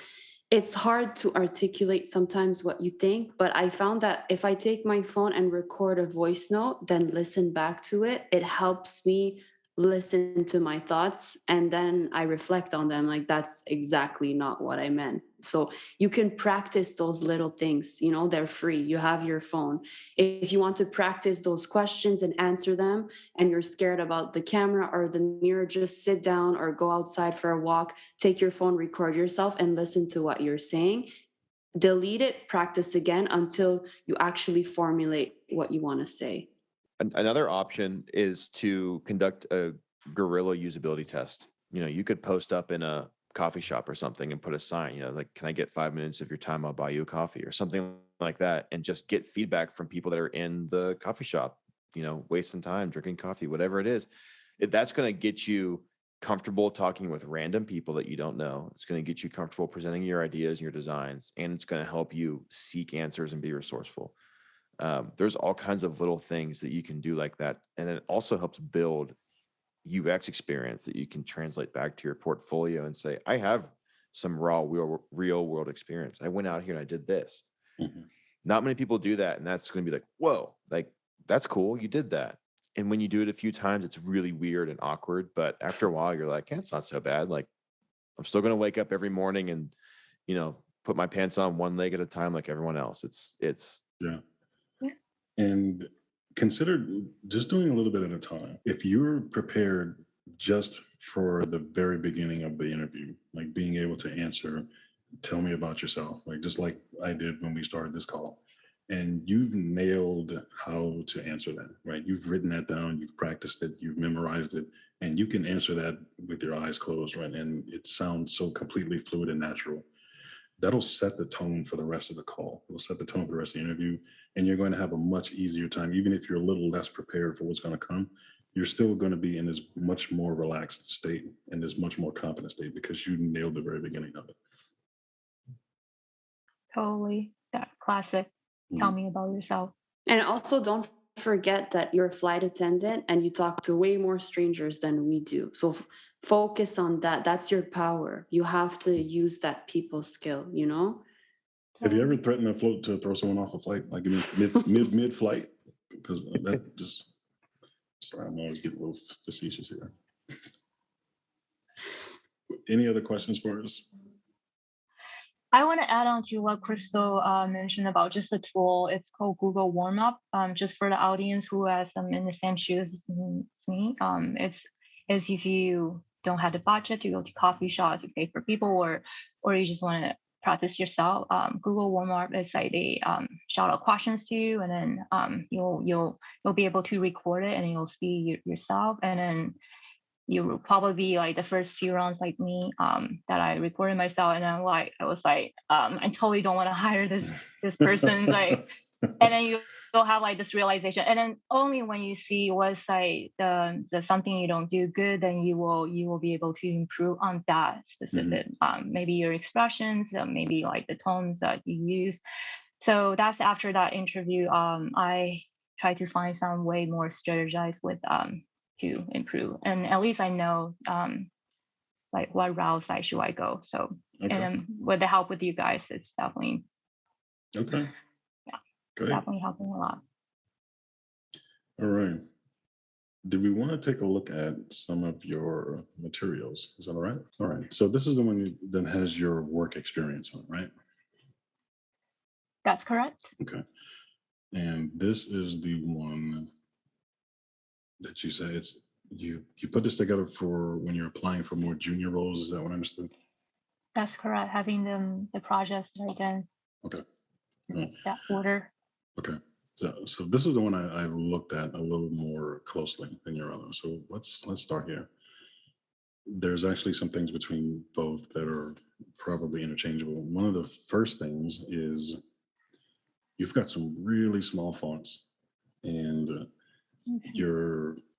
It's hard to articulate sometimes what you think, but I found that if I take my phone and record a voice note, then listen back to it, it helps me listen to my thoughts, and then I reflect on them like that's exactly not what I meant. So you can practice those little things, they're free. You have your phone. If you want to practice those questions and answer them, and you're scared about the camera or the mirror, just sit down or go outside for a walk, take your phone, record yourself, and listen to what you're saying. Delete it, practice again until you actually formulate what you want to say. Another option is to conduct a guerrilla usability test. You could post up in a coffee shop or something and put a sign, like, can I get 5 minutes of your time? I'll buy you a coffee, or something like that. And just get feedback from people that are in the coffee shop, wasting time drinking coffee, whatever it is. That's going to get you comfortable talking with random people that you don't know. It's going to get you comfortable presenting your ideas and your designs, and it's going to help you seek answers and be resourceful. There's all kinds of little things that you can do like that. And it also helps build UX experience that you can translate back to your portfolio and say, I have some raw real world experience. I went out here and I did this. Mhm. Not many people do that. And that's going to be like, whoa, like, that's cool. You did that. And when you do it a few times, it's really weird and awkward. But after a while, you're like, yeah, it's not so bad. Like, I'm still going to wake up every morning and, put my pants on one leg at a time like everyone else. It's Yeah. Yeah. And consider just doing a little bit at a time. If you're prepared just for the very beginning of the interview, like being able to answer, tell me about yourself, like just like I did when we started this call, and you've nailed how to answer that, right? You've written that down, you've practiced it, you've memorized it, and you can answer that with your eyes closed, right? And it sounds so completely fluid and natural. That'll set the tone for the rest of the call. It'll set the tone for the rest of the interview. And you're going to have a much easier time. Even if you're a little less prepared for what's going to come, you're still going to be in this much more relaxed state, in this much more confident state, because you nailed the very beginning of it. Totally. That classic. Tell me about yourself. And also, don't forget that you're a flight attendant and you talk to way more strangers than we do. So focus on that. That's your power. You have to use that people skill, Have you ever threatened a float to throw someone off a flight, like in mid flight? Because that just, sorry, I'm always getting a little facetious here. Any other questions for us? I want to add on to what Crystal mentioned about just the tool. It's called Google Warm Up. Just for the audience who has in the same shoes as me, it's if you don't have the budget to go to coffee shop to pay for people, or you just want to practice yourself. Google Warm Up is like they shout out questions to you, and then you'll be able to record it, and you'll see yourself, and then you will probably be like the first few rounds like me that I recorded myself, and I was like I totally don't want to hire this person like, and then you'll have like this realization, and then only when you see what's like the something you don't do good, then you will be able to improve on that specific maybe your expressions, maybe like the tones that you use. So that's after that interview I try to find some way more strategized with to improve, and at least I know like what routes I should I go. So Okay. and with the help with you guys, it's definitely Okay. Yeah. Great. definitely helping a lot. All right. Do we want to take a look at some of your materials? Is that all right? All right. So this is the one that has your work experience on, right? That's correct. Okay. And this is the one that you say you put this together for when you're applying for more junior roles. Is that what I understood? That's correct. Having the projects right then Okay. All right. that order. Okay. So this is the one I looked at a little more closely than your other. So let's start here. There's actually some things between both that are probably interchangeable. One of the first things is you've got some really small fonts, and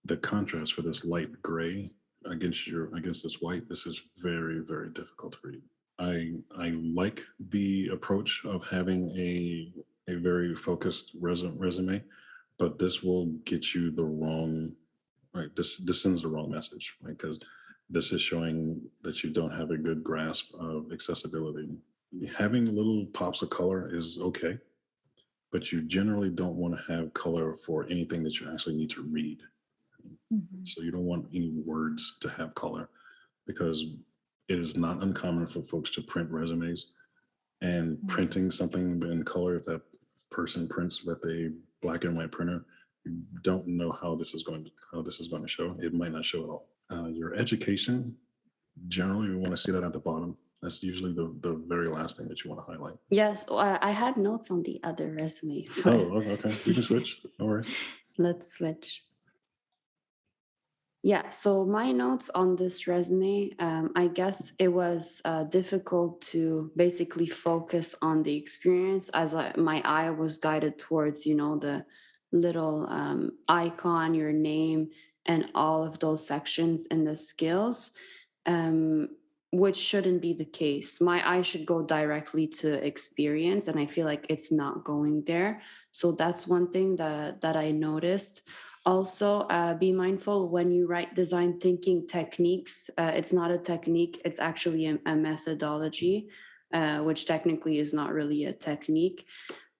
the contrast for this light gray against this white. This is very, very difficult to read. I like the approach of having a very focused resume, but this will get you the wrong, right. This sends the wrong message, right? Because this is showing that you don't have a good grasp of accessibility. Having little pops of color is okay, but you generally don't want to have color for anything that you actually need to read. So you don't want any words to have color, because it is not uncommon for folks to print resumes, and printing something in color, if that person prints with a black and white printer, you don't know how this is going to show. It might not show at all. Your education, generally, we want to see that at the bottom. That's usually the very last thing that you want to highlight. Yes, I had notes on the other resume. Oh, okay. We can switch. No worries. Let's switch. Yeah, so my notes on this resume, I guess it was difficult to basically focus on the experience as my eye was guided towards, the little icon, your name, and all of those sections in the skills, which shouldn't be the case. My eye should go directly to experience, and I feel like it's not going there. So that's one thing that I noticed. Also, be mindful when you write design thinking techniques. It's not a technique, it's actually a methodology, which technically is not really a technique.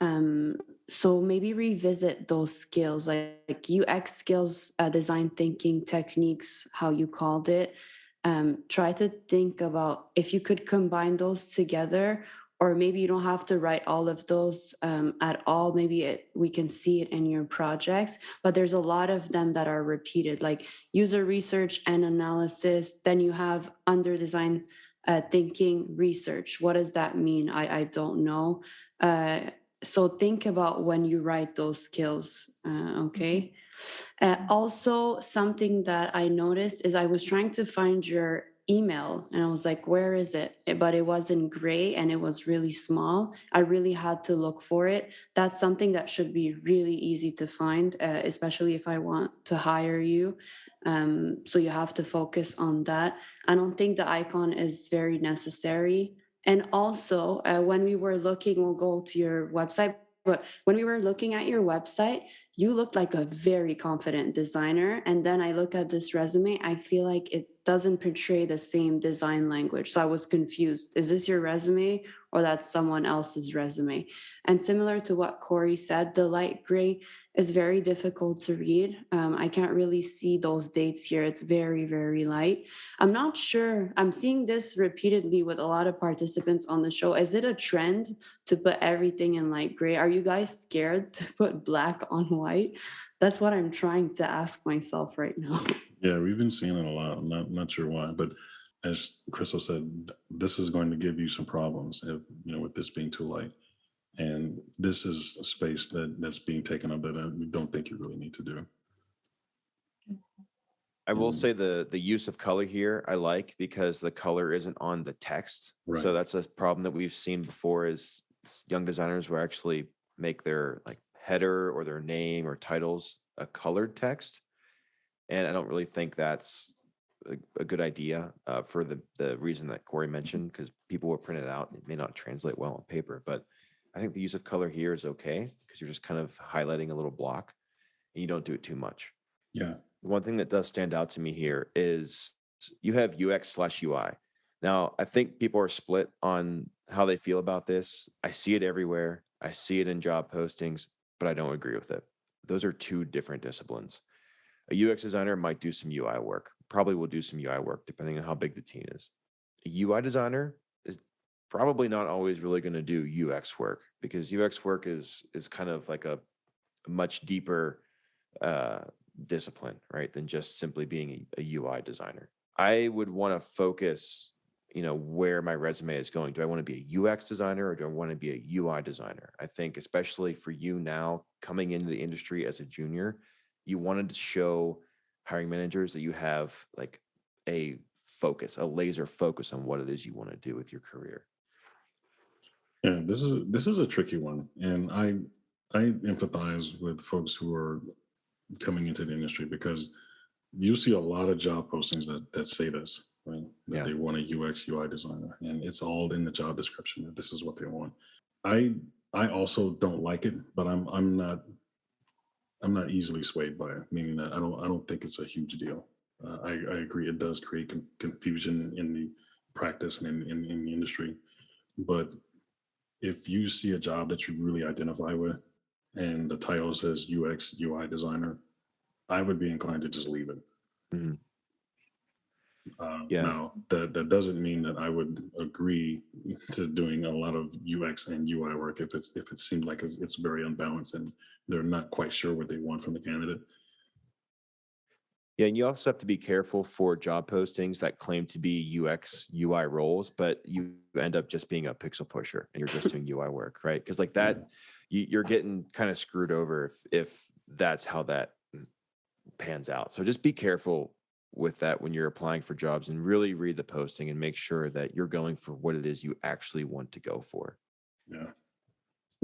So maybe revisit those skills, like UX skills, design thinking techniques, how you called it. Try to think about if you could combine those together, or maybe you don't have to write all of those at all. Maybe we can see it in your projects, but there's a lot of them that are repeated, like user research and analysis. Then you have under design thinking research. What does that mean? I don't know. So think about when you write those skills, okay? Also, something that I noticed is I was trying to find your email, and I was like, where is it? But it was in gray and it was really small. I really had to look for it. That's something that should be really easy to find, especially if I want to hire you. So you have to focus on that. I don't think the icon is very necessary. And also, when we were looking, we'll go to your website, but when we were looking at your website, you look like a very confident designer. And then I look at this resume, I feel like it doesn't portray the same design language. So I was confused. Is this your resume or that's someone else's resume? And similar to what Corey said, the light gray is very difficult to read. I can't really see those dates here. It's very, very light. I'm not sure. I'm seeing this repeatedly with a lot of participants on the show. Is it a trend to put everything in light gray? Are you guys scared to put black on white? That's what I'm trying to ask myself right now. Yeah, we've been seeing it a lot. I'm not sure why, but as Crystal said, this is going to give you some problems if with this being too light. And this is a space that's being taken up that we don't think you really need to do. I will And say the use of color here I like because the color isn't on the text. Right. So that's a problem that we've seen before is young designers will actually make their like header or their name or titles a colored text. And I don't really think that's a good idea for the reason that Corey mentioned, because people will print it out and it may not translate well on paper. But I think the use of color here is okay because you're just kind of highlighting a little block and you don't do it too much. yeah, One thing that does stand out to me here is you have UX/UI. Now, I think people are split on how they feel about this. I see it everywhere. I see it in job postings, but I don't agree with it. Those are two different disciplines. A UX designer might do some UI work, probably will do some UI work depending on how big the team is. A UI designer is probably not always really going to do UX work because UX work is kind of like a much deeper discipline, right, than just simply being a UI designer. I would want to focus, where my resume is going. Do I want to be a UX designer or do I want to be a UI designer? I think especially for you now coming into the industry as a junior, you wanted to show hiring managers that you have like a laser focus on what it is you want to do with your career. yeah. This is a tricky one, and I empathize with folks who are coming into the industry because you see a lot of job postings that say this, right? That Yeah. they want a UX UI designer, and it's all in the job description that this is what they want. I also don't like it, but I'm not easily swayed by it. Meaning that I don't think it's a huge deal. I agree it does create confusion in the practice and in the industry, but if you see a job that you really identify with, and the title says UX UI designer, I would be inclined to just leave it. Mhm. Yeah. Now, that doesn't mean that I would agree to doing a lot of UX and UI work if it seems like it's very unbalanced and they're not quite sure what they want from the candidate. Yeah, and you also have to be careful for job postings that claim to be UX UI roles, but you end up just being a pixel pusher and you're just doing UI work, right? Because like that, you're getting kind of screwed over if that's how that pans out. So just be careful with that when you're applying for jobs and really read the posting and make sure that you're going for what it is you actually want to go for. Yeah.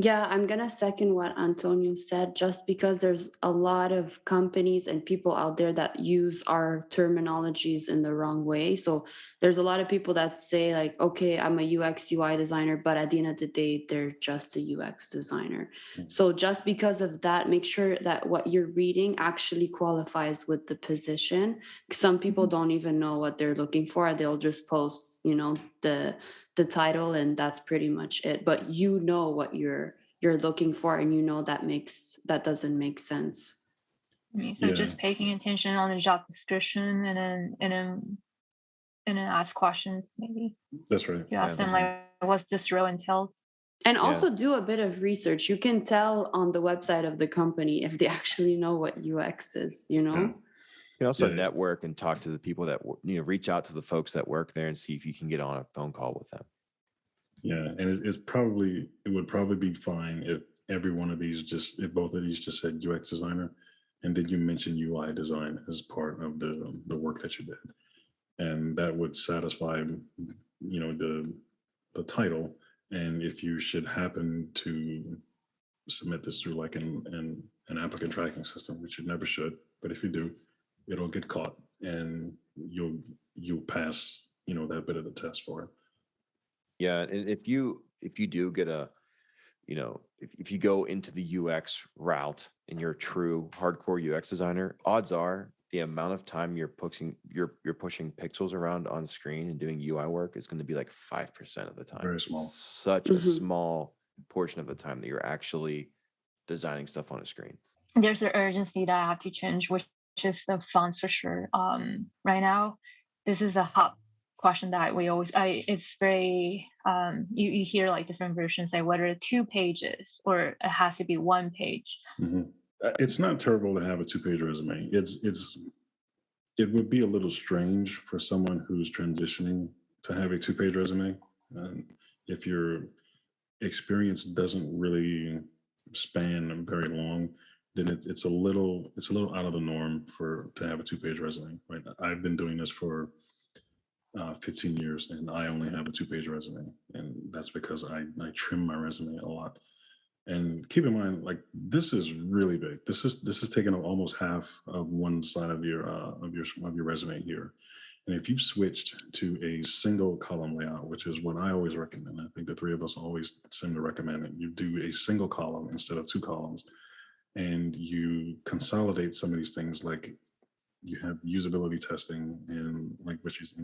Yeah, I'm gonna second what Antonio said, just because there's a lot of companies and people out there that use our terminologies in the wrong way. So there's a lot of people that say like, okay, I'm a UX UI designer, but at the end of the day, they're just a UX designer. Mhm. So just because of that, make sure that what you're reading actually qualifies with the position. Some people don't even know what they're looking for. They'll just post, the title and that's pretty much it, but you know what you're looking for and that doesn't make sense. So Yeah. just paying attention on the job description and then ask questions maybe. That's right. You ask Yeah. them like, what's this role entails? And Yeah. also do a bit of research. You can tell on the website of the company if they actually know what UX is, You can also Yeah. network and talk to the people that reach out to the folks that work there and see if you can get on a phone call with them. Yeah, and it would probably be fine if every one of these if both of these just said UX designer, and then you mention UI design as part of the work that you did, and that would satisfy the title. And if you should happen to submit this through like an applicant tracking system, which you never should, but if you do, it'll get caught, and you'll pass that bit of the test for it. Yeah, and if you do get if you go into the UX route and you're a true hardcore UX designer, odds are the amount of time you're pushing pixels around on screen and doing UI work is going to be like 5% of the time. Very small. Such a small portion of the time that you're actually designing stuff on a screen. There's an urgency that I have to change, which is the fonts for sure. Right now, this is a hot question that it's very, you hear like different versions, like whether 2 pages or it has to be 1 page. It's not terrible to have a 2-page resume. It would be a little strange for someone who's transitioning to have a 2-page resume. If your experience doesn't really span very long, then it's a little out of the norm to have a 2-page resume. Right? I've been doing this for 15 years, and I only have a 2-page resume, and that's because I trim my resume a lot. And keep in mind, like, this is really big. This is taking up almost half of one side of your resume here. And if you've switched to a single column layout, which is what I always recommend, I think the three of us always seem to recommend it. You do a single column instead of 2 columns, and you consolidate some of these things, like you have usability testing and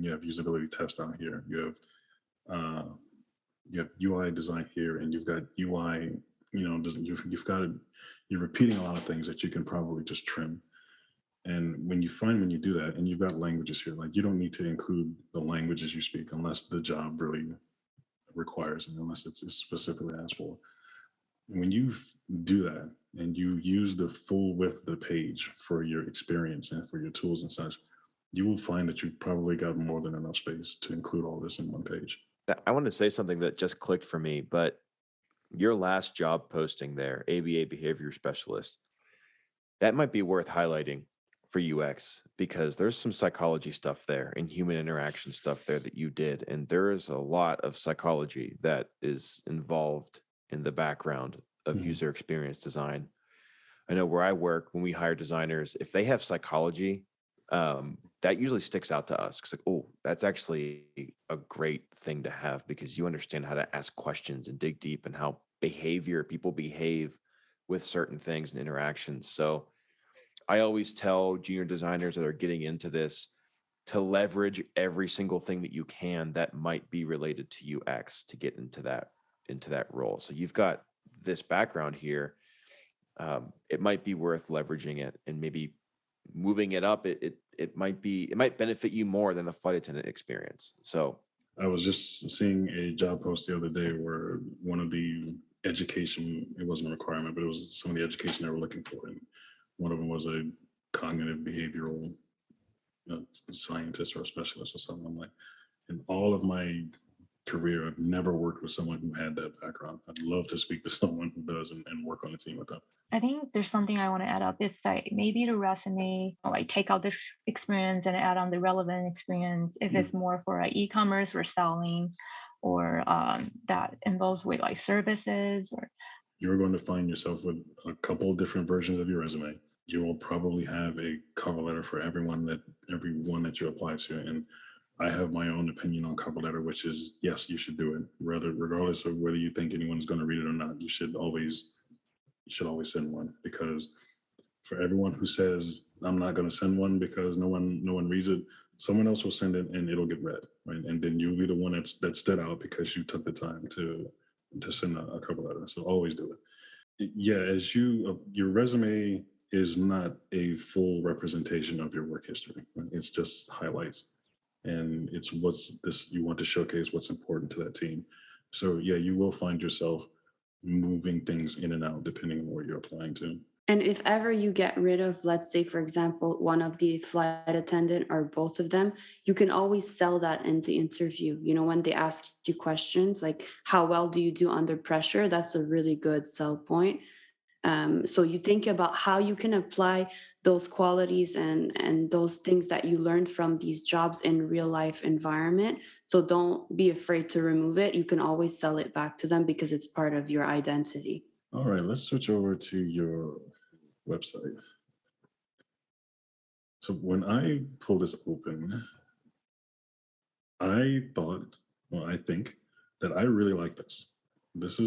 you have usability test down here. You have UI design here, and you've got UI. You're repeating a lot of things that you can probably just trim. And when you do that, and you've got languages here, like, you don't need to include the languages you speak unless the job really requires it, unless it's specifically asked for. When you do that and you use the full width of the page for your experience and for your tools and such, you will find that you've probably got more than enough space to include all this in one page. I want to say something that just clicked for me, but your last job posting there, ABA behavior specialist, that might be worth highlighting for UX, because there's some psychology stuff there and human interaction stuff there that you did. And there is a lot of psychology that is involved in the background of user experience design. I know where I work, when we hire designers, if they have psychology, that usually sticks out to us, because like, oh, that's actually a great thing to have, because you understand how to ask questions and dig deep and how people behave with certain things and interactions. So I always tell junior designers that are getting into this to leverage every single thing that you can that might be related to UX to get into that role. So you've got this background here. It might be worth leveraging it and maybe moving it up. It might benefit you more than the flight attendant experience. So I was just seeing a job post the other day where one of the education, it wasn't a requirement, but it was some of the education they were looking for. And one of them was a cognitive behavioral scientist or a specialist or something. I'm like, in all of my career, I've never worked with someone who had that background. I'd love to speak to someone who does and work on a team with them. I think there's something I want to add up. It's like maybe the resume, like take out this experience and add on the relevant experience if it's more for like e-commerce or selling, or that involves with like services. Or you're going to find yourself with a couple of different versions of your resume. You will probably have a cover letter for everyone that you apply to. And I have my own opinion on cover letter, which is, yes, you should do it. Regardless of whether you think anyone's going to read it or not, you should always send one, because for everyone who says, I'm not going to send one because no one reads it, someone else will send it and it'll get read, right? And then you'll be the one that stood out because you took the time to send a cover letter. So always do it. Yeah, your resume is not a full representation of your work history. Right? It's just highlights, and it's you want to showcase what's important to that team. So yeah, you will find yourself moving things in and out depending on where you're applying to. And if ever you get rid of, let's say, for example, one of the flight attendant or both of them, you can always sell that in the interview. When they ask you questions like, how well do you do under pressure? That's a really good sell point. So you think about how you can apply those qualities and those things that you learned from these jobs in real life environment. So don't be afraid to remove it. You can always sell it back to them because it's part of your identity. All right, let's switch over to your website. So when I pull this open, I think that I really like this. This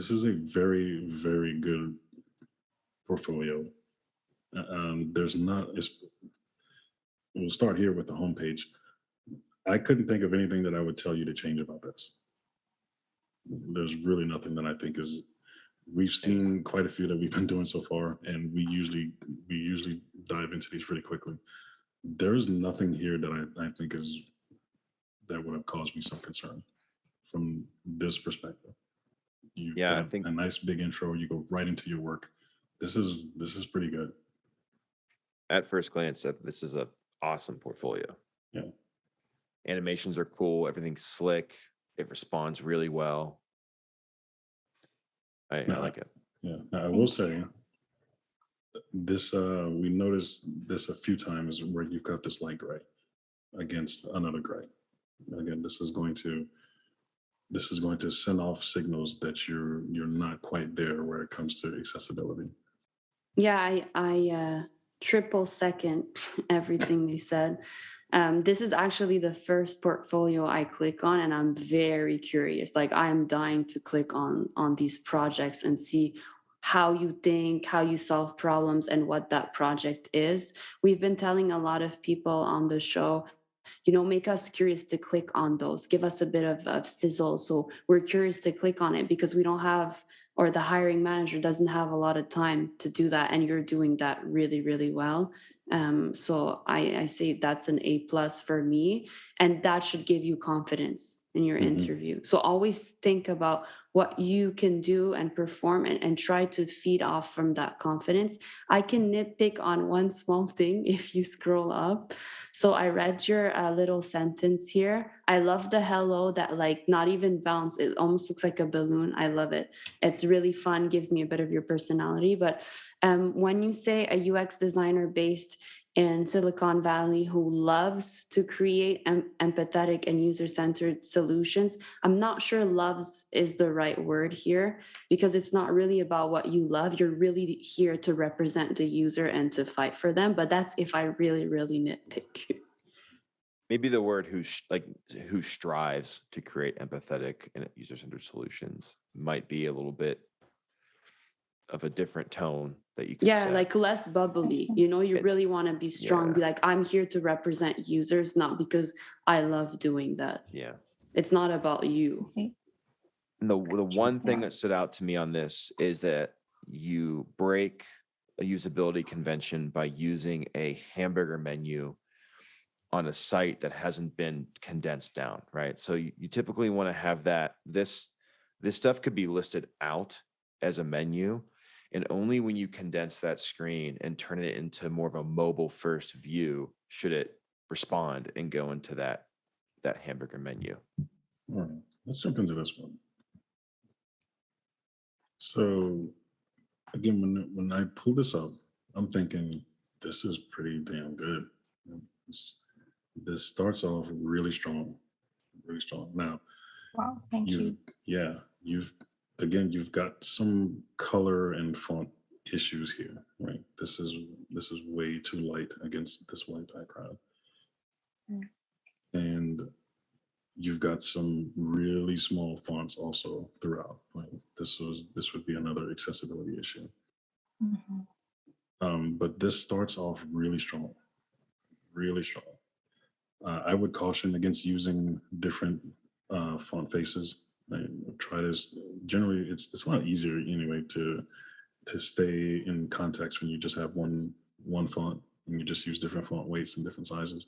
this is a very, very good portfolio. There's not. We'll start here with the homepage. I couldn't think of anything that I would tell you to change about this. There's really nothing that I think is. We've seen quite a few that we've been doing so far, and we usually dive into these pretty quickly. There's nothing here that I think is that would have caused me some concern from this perspective. You've Yeah, I got think a nice big intro. You go right into your work. This is pretty good. at first glance, this is a awesome portfolio. Yeah. Animations are cool. Everything's slick. It responds really well. I Now, like it. yeah. Now I Thank will you. say this. We noticed this a few times where you've got this light gray against another gray. Again, this is going to send off signals that you're not quite there where it comes to accessibility. Yeah, I triple second everything they said. This is actually the first portfolio I click on, and I'm very curious. Like I'm dying to click on these projects and see how you think, how you solve problems, and what that project is. We've been telling a lot of people on the show, make us curious to click on those, give us a bit of sizzle, so we're curious to click on it because we don't have, or the hiring manager doesn't have a lot of time to do that, and you're doing that really, really well. So I say that's an A+ for me, and that should give you confidence in your Hmm. interview. So always think about what you can do and perform, and try to feed off from that confidence. I can nitpick on one small thing if you scroll up. So I read your little sentence here. I love the hello that like not even bounce. It almost looks like a balloon. I love it. It's really fun, gives me a bit of your personality. But when you say a UX designer based in Silicon Valley who loves to create empathetic and user centered solutions, I'm not sure loves is the right word here, because it's not really about what you love. You're really here to represent the user and to fight for them. But that's if I really, really nitpick. Maybe the word who strives to create empathetic and user-centered solutions might be a little bit of a different tone that you could Yeah, set. like less bubbly. You It- really want to be strong. Be yeah, like, I'm here to represent users, not because I love doing that. yeah. It's not about you. Okay. And the one thing Yeah. that stood out to me on this is that you break a usability convention by using a hamburger menu on a site that hasn't been condensed down, right? So you typically want to have that this stuff could be listed out as a menu, and only when you condense that screen and turn it into more of a mobile first view should it respond and go into that hamburger menu. All right, let's jump into this one. So again, when I pull this up, I'm thinking this is pretty damn good. This, this starts off really strong, really strong. Now Wow. Thank you've you. yeah, you've got some color and font issues here, right? This is way too light against this white background. Mm. And you've got some really small fonts also throughout. Right? This would be another accessibility issue. Mhm. But this starts off really strong, really strong. I would caution against using different font faces. Right? Try this. Generally, it's a lot easier anyway to stay in context when you just have one font and you just use different font weights and different sizes.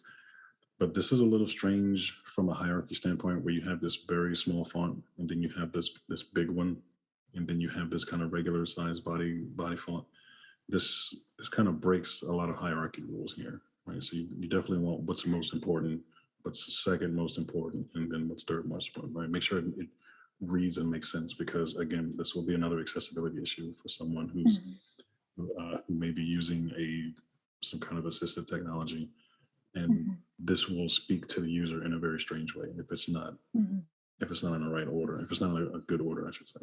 But this is a little strange from a hierarchy standpoint where you have this very small font and then you have this big one and then you have this kind of regular size body font. This kind of breaks a lot of hierarchy rules here, right? So you definitely want what's most important, what's second most important, and then what's third most important, right? Make sure it reads and makes sense because again, this will be another accessibility issue for someone Mhm. who may be using some kind of assistive technology, and Mhm. this will speak to the user in a very strange way Mhm. if it's not in the right order, if it's not a good order, I should say.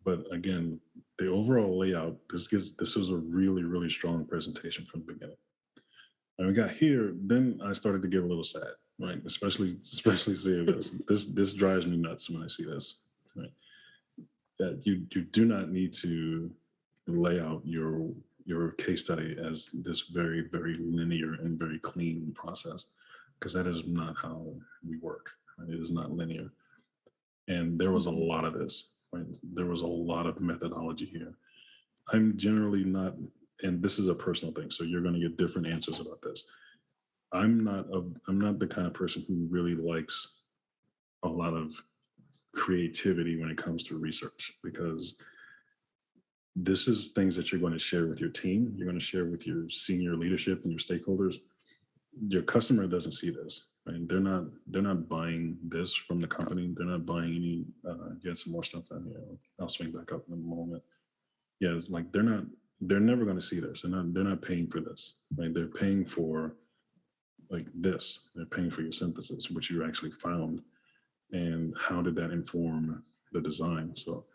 But again, the overall layout, this was a really, really strong presentation from the beginning. And we got here, then I started to get a little sad, right? Especially seeing this. This drives me nuts when I see this. Right? that you do not need to lay out your case study as this very, very linear and very clean process, because that is not how we work. Right? It is not linear. And there was a Mhm. lot of this. Right? There was a lot of methodology here. I'm generally not, and this is a personal thing, so you're going to get different answers about this. I'm not the kind of person who really likes a lot of creativity when it comes to research, because this is things that you're going to share with your team, you're going to share with your senior leadership and your stakeholders. Your customer doesn't see this, right? They're not buying this from the company. They're not buying any. Get some more stuff down here. I'll swing back up in a moment. Yeah, it's like they're never going to see this. They're not paying for this, right? They're paying for like this. They're paying for your synthesis, which you actually found, and how did that inform the design. So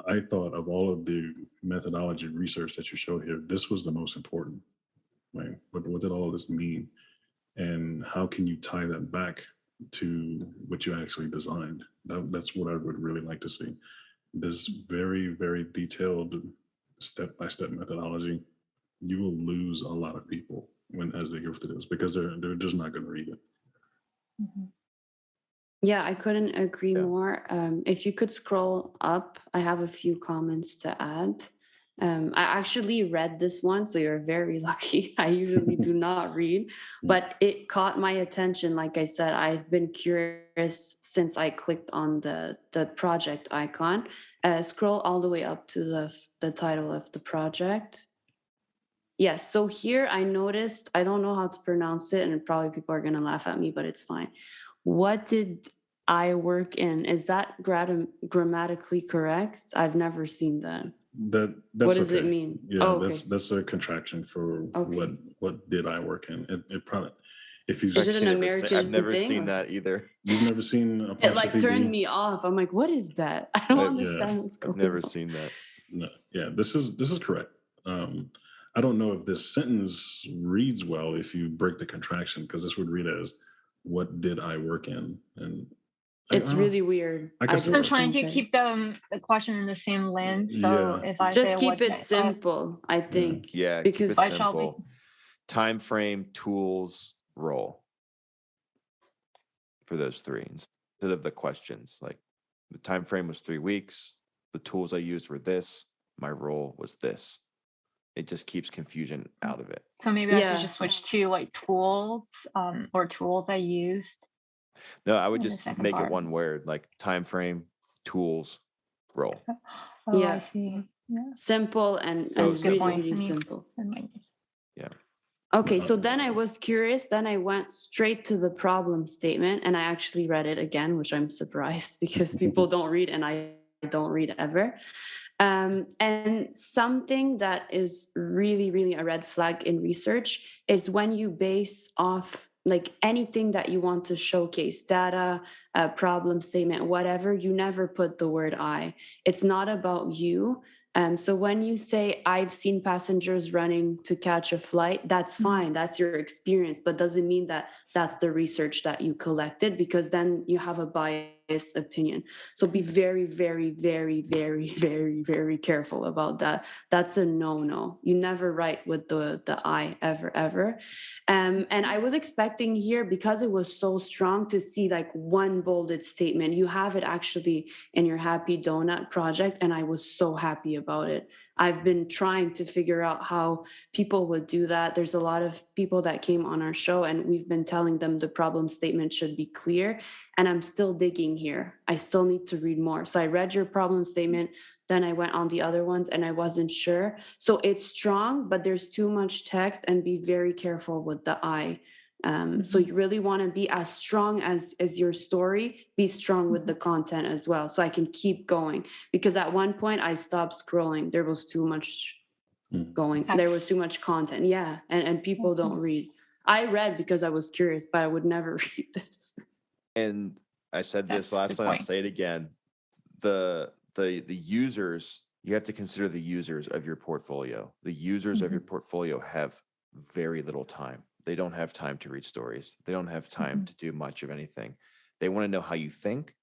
I thought of all of the methodology research that you showed here, this was the most important, right? What did all of this mean? And how can you tie that back to what you actually designed? That's what I would really like to see. This very, very detailed step-by-step methodology, you will lose a lot of people when as they go through this, because they're just not going to read it. Mhm. Yeah, I couldn't agree Yeah. more. If you could scroll up, I have a few comments to add. I actually read this one, so you're very lucky. I usually do not read, but it caught my attention. Like I said, I've been curious since I clicked on the project icon. Scroll all the way up to the title of the project. Yes, so here I noticed, I don't know how to pronounce it, and probably people are going to laugh at me, but it's fine. What did I work in? Is that grammatically correct? I've never seen that. What That's does it okay. mean? Yeah, Oh, that's okay. that's a contraction for Okay. what did I work in. It probably, if you've Is it an I've American never thing? seen Or? that either. you've never seen It like apostrophe turned D, me off. I'm like, what is that? I don't I've yeah, understand what's I've going never on. seen that. no, yeah, this is correct. I don't know if this sentence reads well if you break the contraction, because this would read as, "What did I work in?" And It's really weird. I I guess it I'm just works. trying don't to get it. keep the question in the same lens. So Yeah, if I say Just keep what it simple, I yeah. think, Yeah, keep it because I shall be simple. Time frame, tools, role for those three instead of the questions. Like the time frame was 3 weeks. The tools I used were this. My role was this. It just keeps confusion out of it. so maybe I should yeah. just switch to like tools or tools I used No, I would in the just second make it part. one word, like time frame, tools, role. Oh, I Yeah. see. Yeah, Simple and So good really, simple. point. really I mean, simple. never mind this. Yeah. Okay, Uh, so then I was curious. Then I went straight to the problem statement and I actually read it again, which I'm surprised because people don't read and I don't read ever. And something that is really, really a red flag in research is when you base off like anything that you want to showcase, data, problem statement, whatever, you never put the word I. It's not about you. So when you say I've seen passengers running to catch a flight, that's fine. That's your experience, but doesn't mean that that's the research that you collected, because then you have a biased opinion. So be very, very, very, very, very, very careful about that. That's a no-no. You never write with the I ever, ever. And I was expecting here, because it was so strong, to see like one bolded statement. You have it actually in your Happy Donut project, and I was so happy about it. I've been trying to figure out how people would do that. There's a lot of people that came on our show, and we've been telling them the problem statement should be clear. And I'm still digging here. I still need to read more. So I read your problem statement, then I went on the other ones, and I wasn't sure. So it's strong, but there's too much text, and be very careful with the I. So you really want to be as strong as your story, be strong with the content as well, so I can keep going. Because at one point I stopped scrolling. There was too much mm. going. There was too much content. Yeah, and people don't read. I read because I was curious, but I would never read this. And I said That's this a last good time, I'll point. say it again. The users, you have to consider the users of your portfolio. The users of your portfolio have very little time. They don't have time to read stories. They don't have time to do much of anything. They want to know how you think,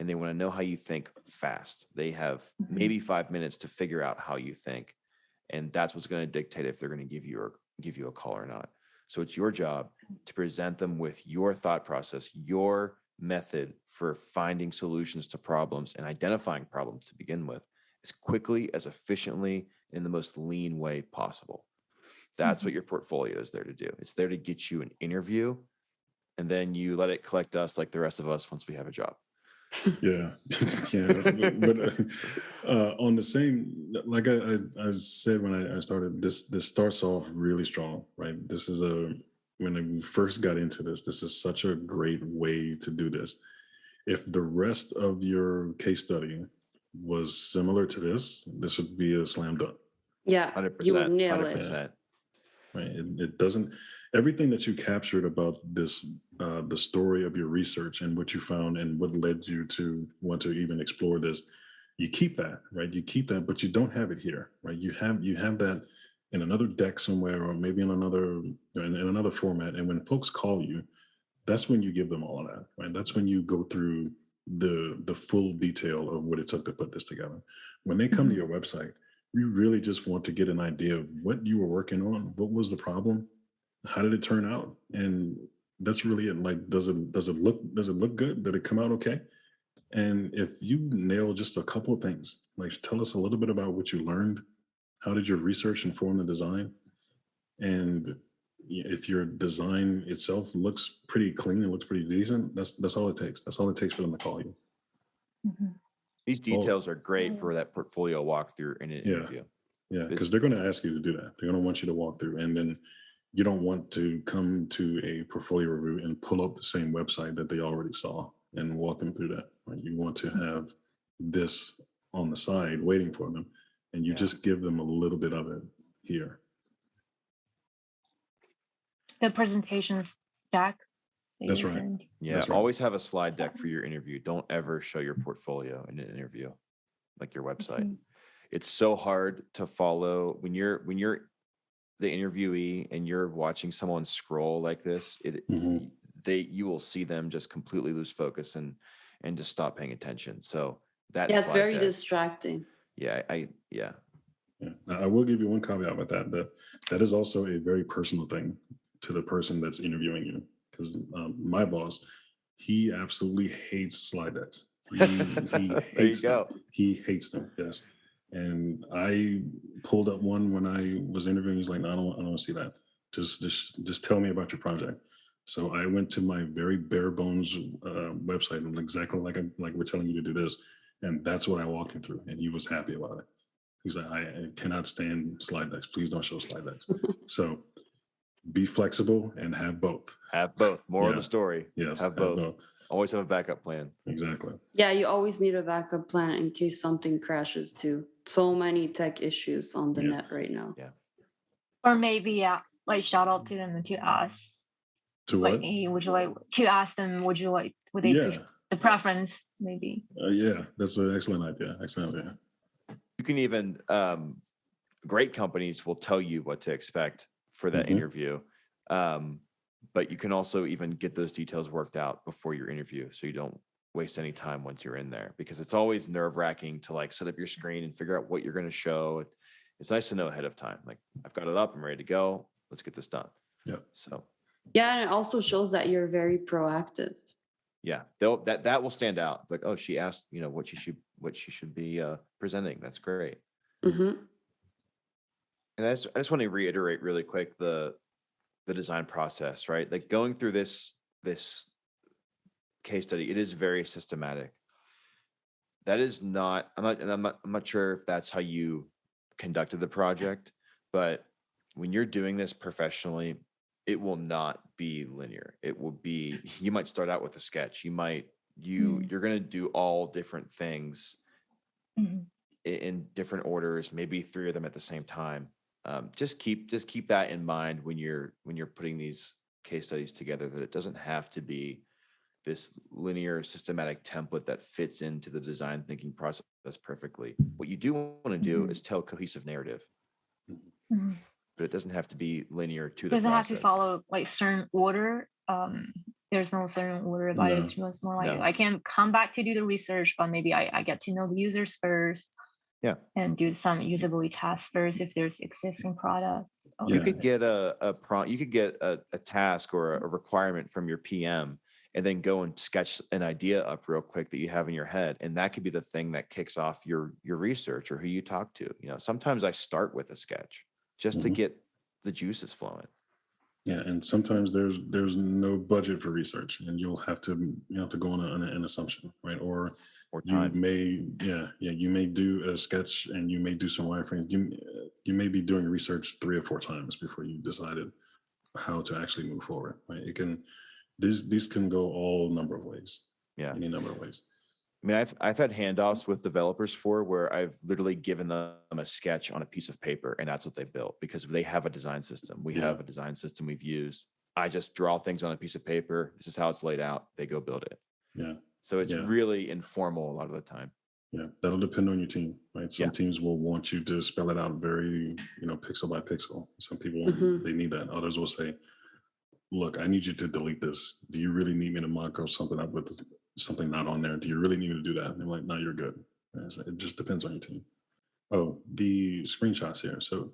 and they want to know how you think fast. They have Mhm. maybe 5 minutes to figure out how you think, and that's what's going to dictate if they're going to give you a call or not. So it's your job to present them with your thought process, your method for finding solutions to problems and identifying problems to begin with, as quickly, as efficiently, in the most lean way possible. That's what your portfolio is there to do. It's there to get you an interview, and then you let it collect dust like the rest of us once we have a job. Yeah, yeah. But on the same, like I said when I started, this starts off really strong, right? This is when we first got into this is such a great way to do this. If the rest of your case study was similar to this would be a slam dunk, Yeah, you would 100%, nail it. 100%. right? It doesn't, everything that you captured about this, the story of your research and what you found and what led you to want to even explore this, you keep that, right? You keep that, but you don't have it here, right? You have that in another deck somewhere, or maybe in another format. And when folks call you, that's when you give them all of that, right? That's when you go through the full detail of what it took to put this together. When they come to your website, we really just want to get an idea of what you were working on, what was the problem, how did it turn out, and that's really it. Like, does it look good? Did it come out okay? And if you nail just a couple of things, like tell us a little bit about what you learned, how did your research inform the design, and if your design itself looks pretty clean, it looks pretty decent, that's all it takes. That's all it takes for them to call you. Mhm. These Oh, details are great for that portfolio walkthrough in an yeah, interview. yeah, because This, they're going to ask you to do that. They're going to want you to walk through, and then you don't want to come to a portfolio review and pull up the same website that they already saw and walk them through that. Right? You want to have this on the side waiting for them, and you Yeah. just give them a little bit of it here. The presentation stack that you're That's right. referring to. yeah, That's right. always have a slide deck for your interview. Don't ever show your portfolio in an interview, like your website. Mhm. It's so hard to follow when you're the interviewee and you're watching someone scroll like this. Mhm. You will see them just completely lose focus and just stop paying attention. So that Yeah, it's slide very deck, distracting. yeah, Yeah. Now, I will give you one caveat with that. That is also a very personal thing to the person that's interviewing you. Because my boss, he absolutely hates slide decks. He there you hates them. go. He hates them. Yes. And I pulled up one when I was interviewing. He's like, no, I don't want to see that. Just tell me about your project. So I went to my very bare bones website, and exactly like we're telling you to do this, and that's what I walked him through, and he was happy about it. He's like, I cannot stand slide decks. Please don't show slide decks. So be flexible and have both. Have both. More of Yeah. the story. Yes. Have both. Always have a backup plan. Exactly. Yeah, you always need a backup plan in case something crashes too. So many tech issues on the Yeah. net right now. Yeah. Or maybe, yeah, like shout out to them and to ask, To like, what? hey, would you like to ask them? Would you like? Would they Yeah. the preference? Maybe. Yeah. That's an excellent idea. Excellent idea. You can even great companies will tell you what to expect for that Mhm. interview. But you can also even get those details worked out before your interview so you don't waste any time once you're in there, because it's always nerve-wracking to like set up your screen and figure out what you're going to show. It's nice to know ahead of time, like, I've got it up, I'm ready to go, let's get this done. Yeah. So Yeah, and it also shows that you're very proactive. yeah, that will stand out. Like, oh, she asked, what she should be presenting. That's great. Hmm. And I just want to reiterate really quick the design process, right? Like, going through this case study, it is very systematic. That is not, I'm not sure if that's how you conducted the project, but when you're doing this professionally, it will not be linear. It will be, you might start out with a sketch. You're going to do all different things Mhm. in different orders, maybe 3 of them at the same time. Just keep that in mind when you're putting these case studies together, that it doesn't have to be this linear systematic template that fits into the design thinking process perfectly. What you do want to do Mhm. is tell a cohesive narrative, Mhm. but it doesn't have to be linear to the Doesn't have to process. follow like certain order. there's no certain order, but No. it's just more like No. I can come back to do the research, but maybe I get to know the users first Yeah. and do some usability tests first if there's existing product. You Yeah. could get a prompt, you could get a task or a requirement from your PM and then go and sketch an idea up real quick that you have in your head. And that could be the thing that kicks off your research or who you talk to. You know, sometimes I start with a sketch just to Mhm. get the juices flowing. Yeah, and sometimes there's no budget for research, and you have to go on an assumption, right? Or Or you time. may you may do a sketch and you may do some wireframes. You may be doing research 3 or 4 times before you decided how to actually move forward. Right? It can these can go all number of ways, Yeah. any number of ways. I mean, I've had handoffs with developers for where I've literally given them a sketch on a piece of paper and that's what they built because they have a design system. We Yeah. have a design system we've used. I just draw things on a piece of paper. This is how it's laid out. They go build it. Yeah, So it's yeah, really informal a lot of the time. yeah. That'll depend on your team, right? Some Yeah. teams will want you to spell it out very, pixel by pixel. Some people Mhm. they need that. Others will say, look, I need you to delete this. Do you really need me to mock up something up with something not on there? Do you really need me to do that? And I'm like, no, you're good. And so it just depends on your team. Oh, the screenshots here. So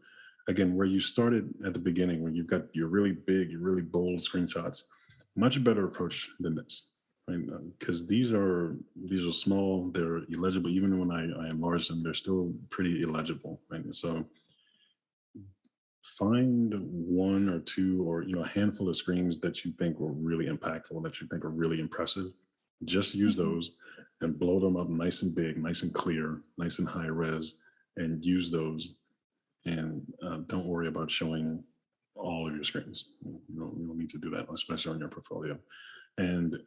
again, where you started at the beginning, when you've got your really big, your really bold screenshots, much better approach than this. Right? Because these are small, they're illegible. Even when I enlarge them, they're still pretty illegible. Right? And so find one or two or a handful of screens that you think were really impactful, that you think are really impressive. Just use Mhm. those and blow them up nice and big, nice and clear, nice and high res, and use those. And don't worry about showing all of your screens. You don't need to do that, especially on your portfolio. And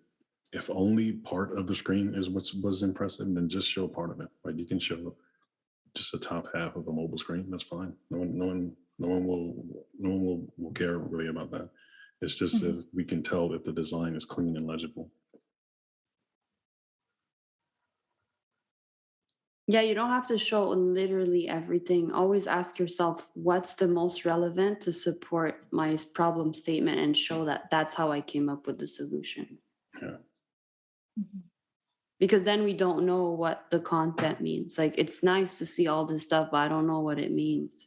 if only part of the screen is what was impressive, then just show part of it. Right? You can show just the top half of a mobile screen. That's fine. No one will care really about that. It's just Mhm. if we can tell if the design is clean and legible. Yeah, you don't have to show literally everything. Always ask yourself what's the most relevant to support my problem statement and show that that's how I came up with the solution. Yeah. Mhm. Because then we don't know what the content means. Like it's nice to see all this stuff, but I don't know what it means.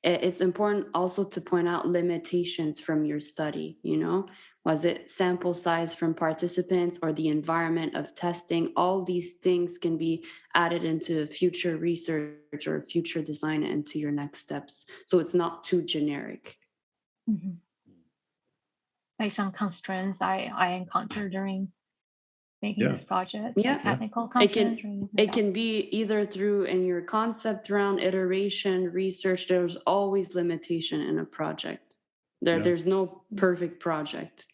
It's important also to point out limitations from your study. Was it sample size from participants or the environment of testing? All these things can be added into future research or future design into your next steps, so it's not too generic. Mhm. Like some constraints I encountered during making Yeah. this project, Yeah. like technical it constraints can or anything it like that. can be either through in your concept round, iteration, research. There's always limitation in a project. Yeah. There's no perfect project.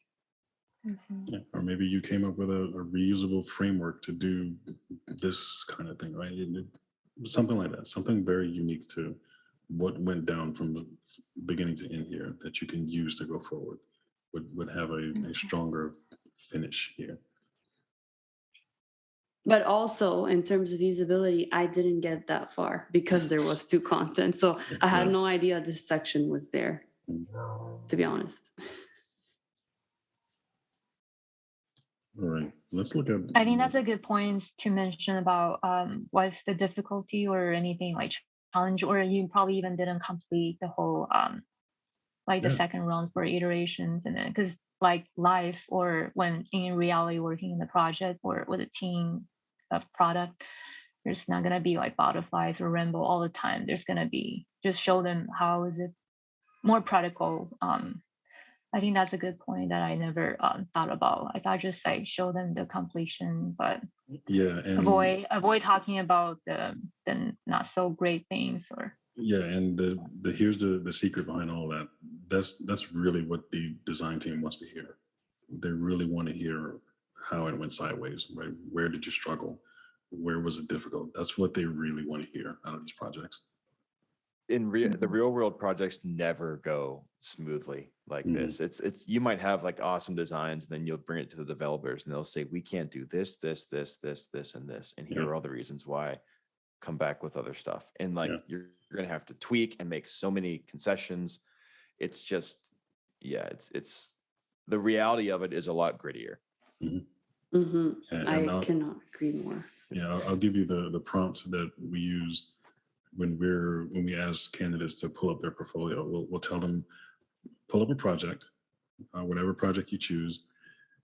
Mhm. Yeah. Or maybe you came up with a reusable framework to do this kind of thing, right? Something like that, something very unique to what went down from the beginning to end here that you can use to go forward would have a stronger finish here. But also in terms of usability, I didn't get that far because there was two content. So I had Yeah. no idea this section was there, to be honest. All right, let's look at. I think that's a good point to mention about what's the difficulty or anything like challenge, or you probably even didn't complete the whole like the Yeah. second round for iterations, and then because like life or when in reality working in the project or with a team of product, there's not gonna be like butterflies or rainbow all the time. There's gonna be just show them how is it more practical. I think that's a good point that I never thought about. I thought just like show them the completion, but Yeah, and avoid talking about the not so great things or yeah, and the here's the secret behind all that. That's really what the design team wants to hear. They really want to hear how it went sideways, right? Where did you struggle? Where was it difficult? That's what they really want to hear out of these projects. In the Mhm. real world projects never go smoothly like Mhm. this. It's you might have like awesome designs, then you'll bring it to the developers and they'll say, we can't do this, this, this, this, this, and this. And here Yeah, are all the reasons why. Come back with other stuff. And like yeah, you're gonna have to tweak and make so many concessions. It's just, yeah, it's the reality of it is a lot grittier. And I cannot agree more. Yeah, I'll give you the prompt that we use when we ask candidates to pull up their portfolio. We'll tell them, pull up a project, whatever project you choose,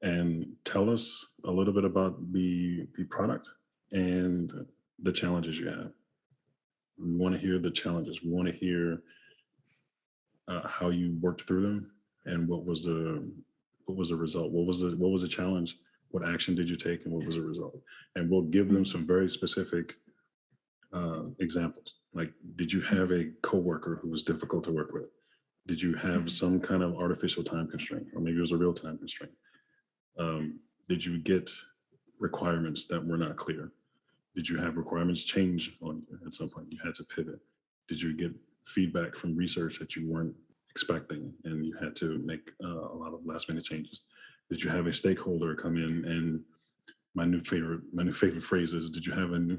and tell us a little bit about the product and the challenges you have. We want to hear the challenges. We want to hear how you worked through them and what was the result. What was the challenge? What action did you take, and what was the result? And we'll give them some very specific examples. Like, did you have a coworker who was difficult to work with? Did you have some kind of artificial time constraint, or maybe it was a real time constraint? Did you get requirements that were not clear? Did you have requirements change on you at some point? You had to pivot. Did you get feedback from research that you weren't expecting, and you had to make a lot of last minute changes? Did you have a stakeholder come in and my new favorite phrase is, did you have a new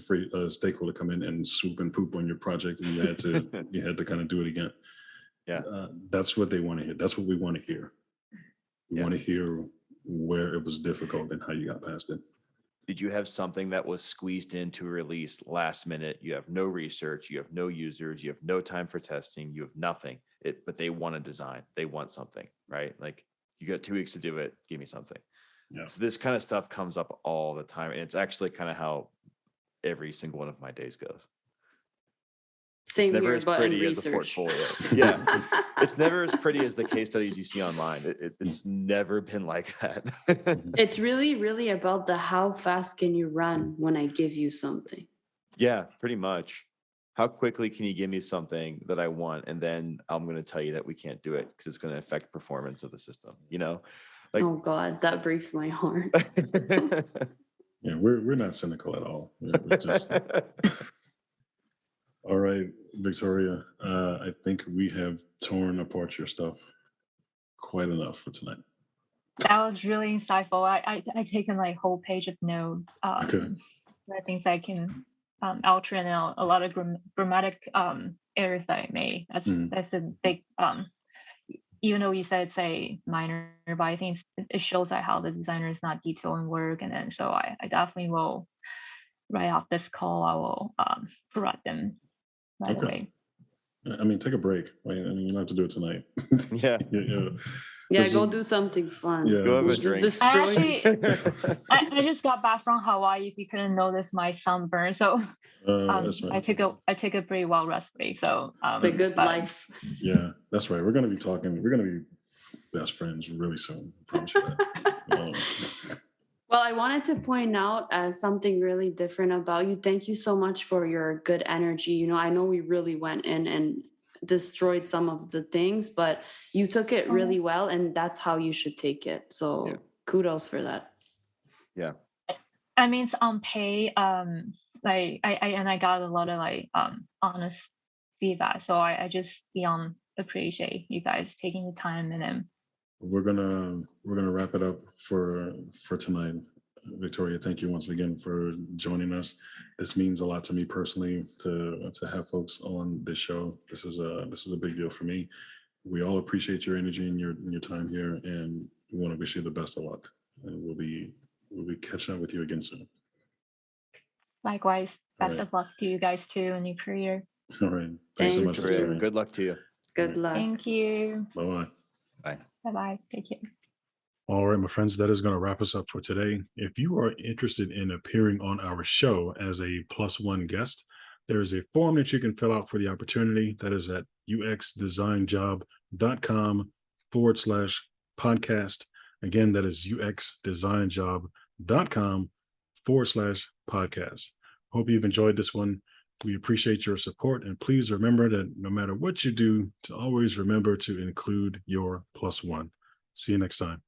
stakeholder come in and swoop and poop on your project, and you had to kind of do it again? Yeah. That's what they want to hear. That's what we want to hear. We want to hear where it was difficult and how you got past it. Did you have something that was squeezed into a release last minute? You have no research, you have no users, you have no time for testing, you have nothing. But they want a design. They want something, right? Like, you got 2 weeks to do it. Give me something. Yeah. So this kind of stuff comes up all the time. And it's actually kind of how every single one of my days goes. Same It's never here, as but in pretty as the research. portfolio. Yeah. It's never as pretty as the case studies you see online. It's never been like that. It's really, really about the how fast can you run when I give you something. Yeah, pretty much. How quickly can you give me something that I want? And then I'm going to tell you that we can't do it because it's going to affect performance of the system, Like, oh God, that breaks my heart. Yeah, we're not cynical at all. We're just all right, Victoria. I think we have torn apart your stuff quite enough for tonight. That was really insightful. I taken like whole page of notes. Okay. I think I can alternate out a lot of grammatic errors that I made. That's a big even though you said it's a minor, but I think it shows that how the designer is not detailing work. And then so I definitely will, right off this call, I will correct them right away. I mean, take a break. Right? I mean, you don't have to do it tonight. Yeah. Yeah, This go is- do something fun. Yeah, Go have a Just drink. destroy I just got back from Hawaii. If you couldn't notice my sunburn, so that's right. I take a pretty well rest break. So the good but- life. Yeah, that's right. We're gonna be talking. We're gonna be best friends really soon. I promise you that. Well, I wanted to point out something really different about you. Thank you so much for your good energy. I know we really went in and destroyed some of the things, but you took it really well, and that's how you should take it. So kudos for that. Yeah. I mean, it's on pay. Like I got a lot of like honest feedback. So I just beyond appreciate you guys taking the time and then. We're gonna wrap it up for tonight. Victoria, thank you once again for joining us. This means a lot to me personally to have folks on this show. This is a big deal for me. We all appreciate your energy and your time here, and we want to wish you the best of luck. And we'll be catching up with you again soon. Likewise, best right. of luck to you guys too in your career. All right. Thanks so Thank much, you. Victoria. Good luck to you. Good luck. Thank you. Bye-bye. Bye bye. Take care. All right, my friends, that is going to wrap us up for today. If you are interested in appearing on our show as a +1 guest, there is a form that you can fill out for the opportunity. That is at uxdesignjob.com/podcast. Again, that is uxdesignjob.com/podcast. Hope you've enjoyed this one. We appreciate your support, and please remember that no matter what you do, to always remember to include your +1. See you next time.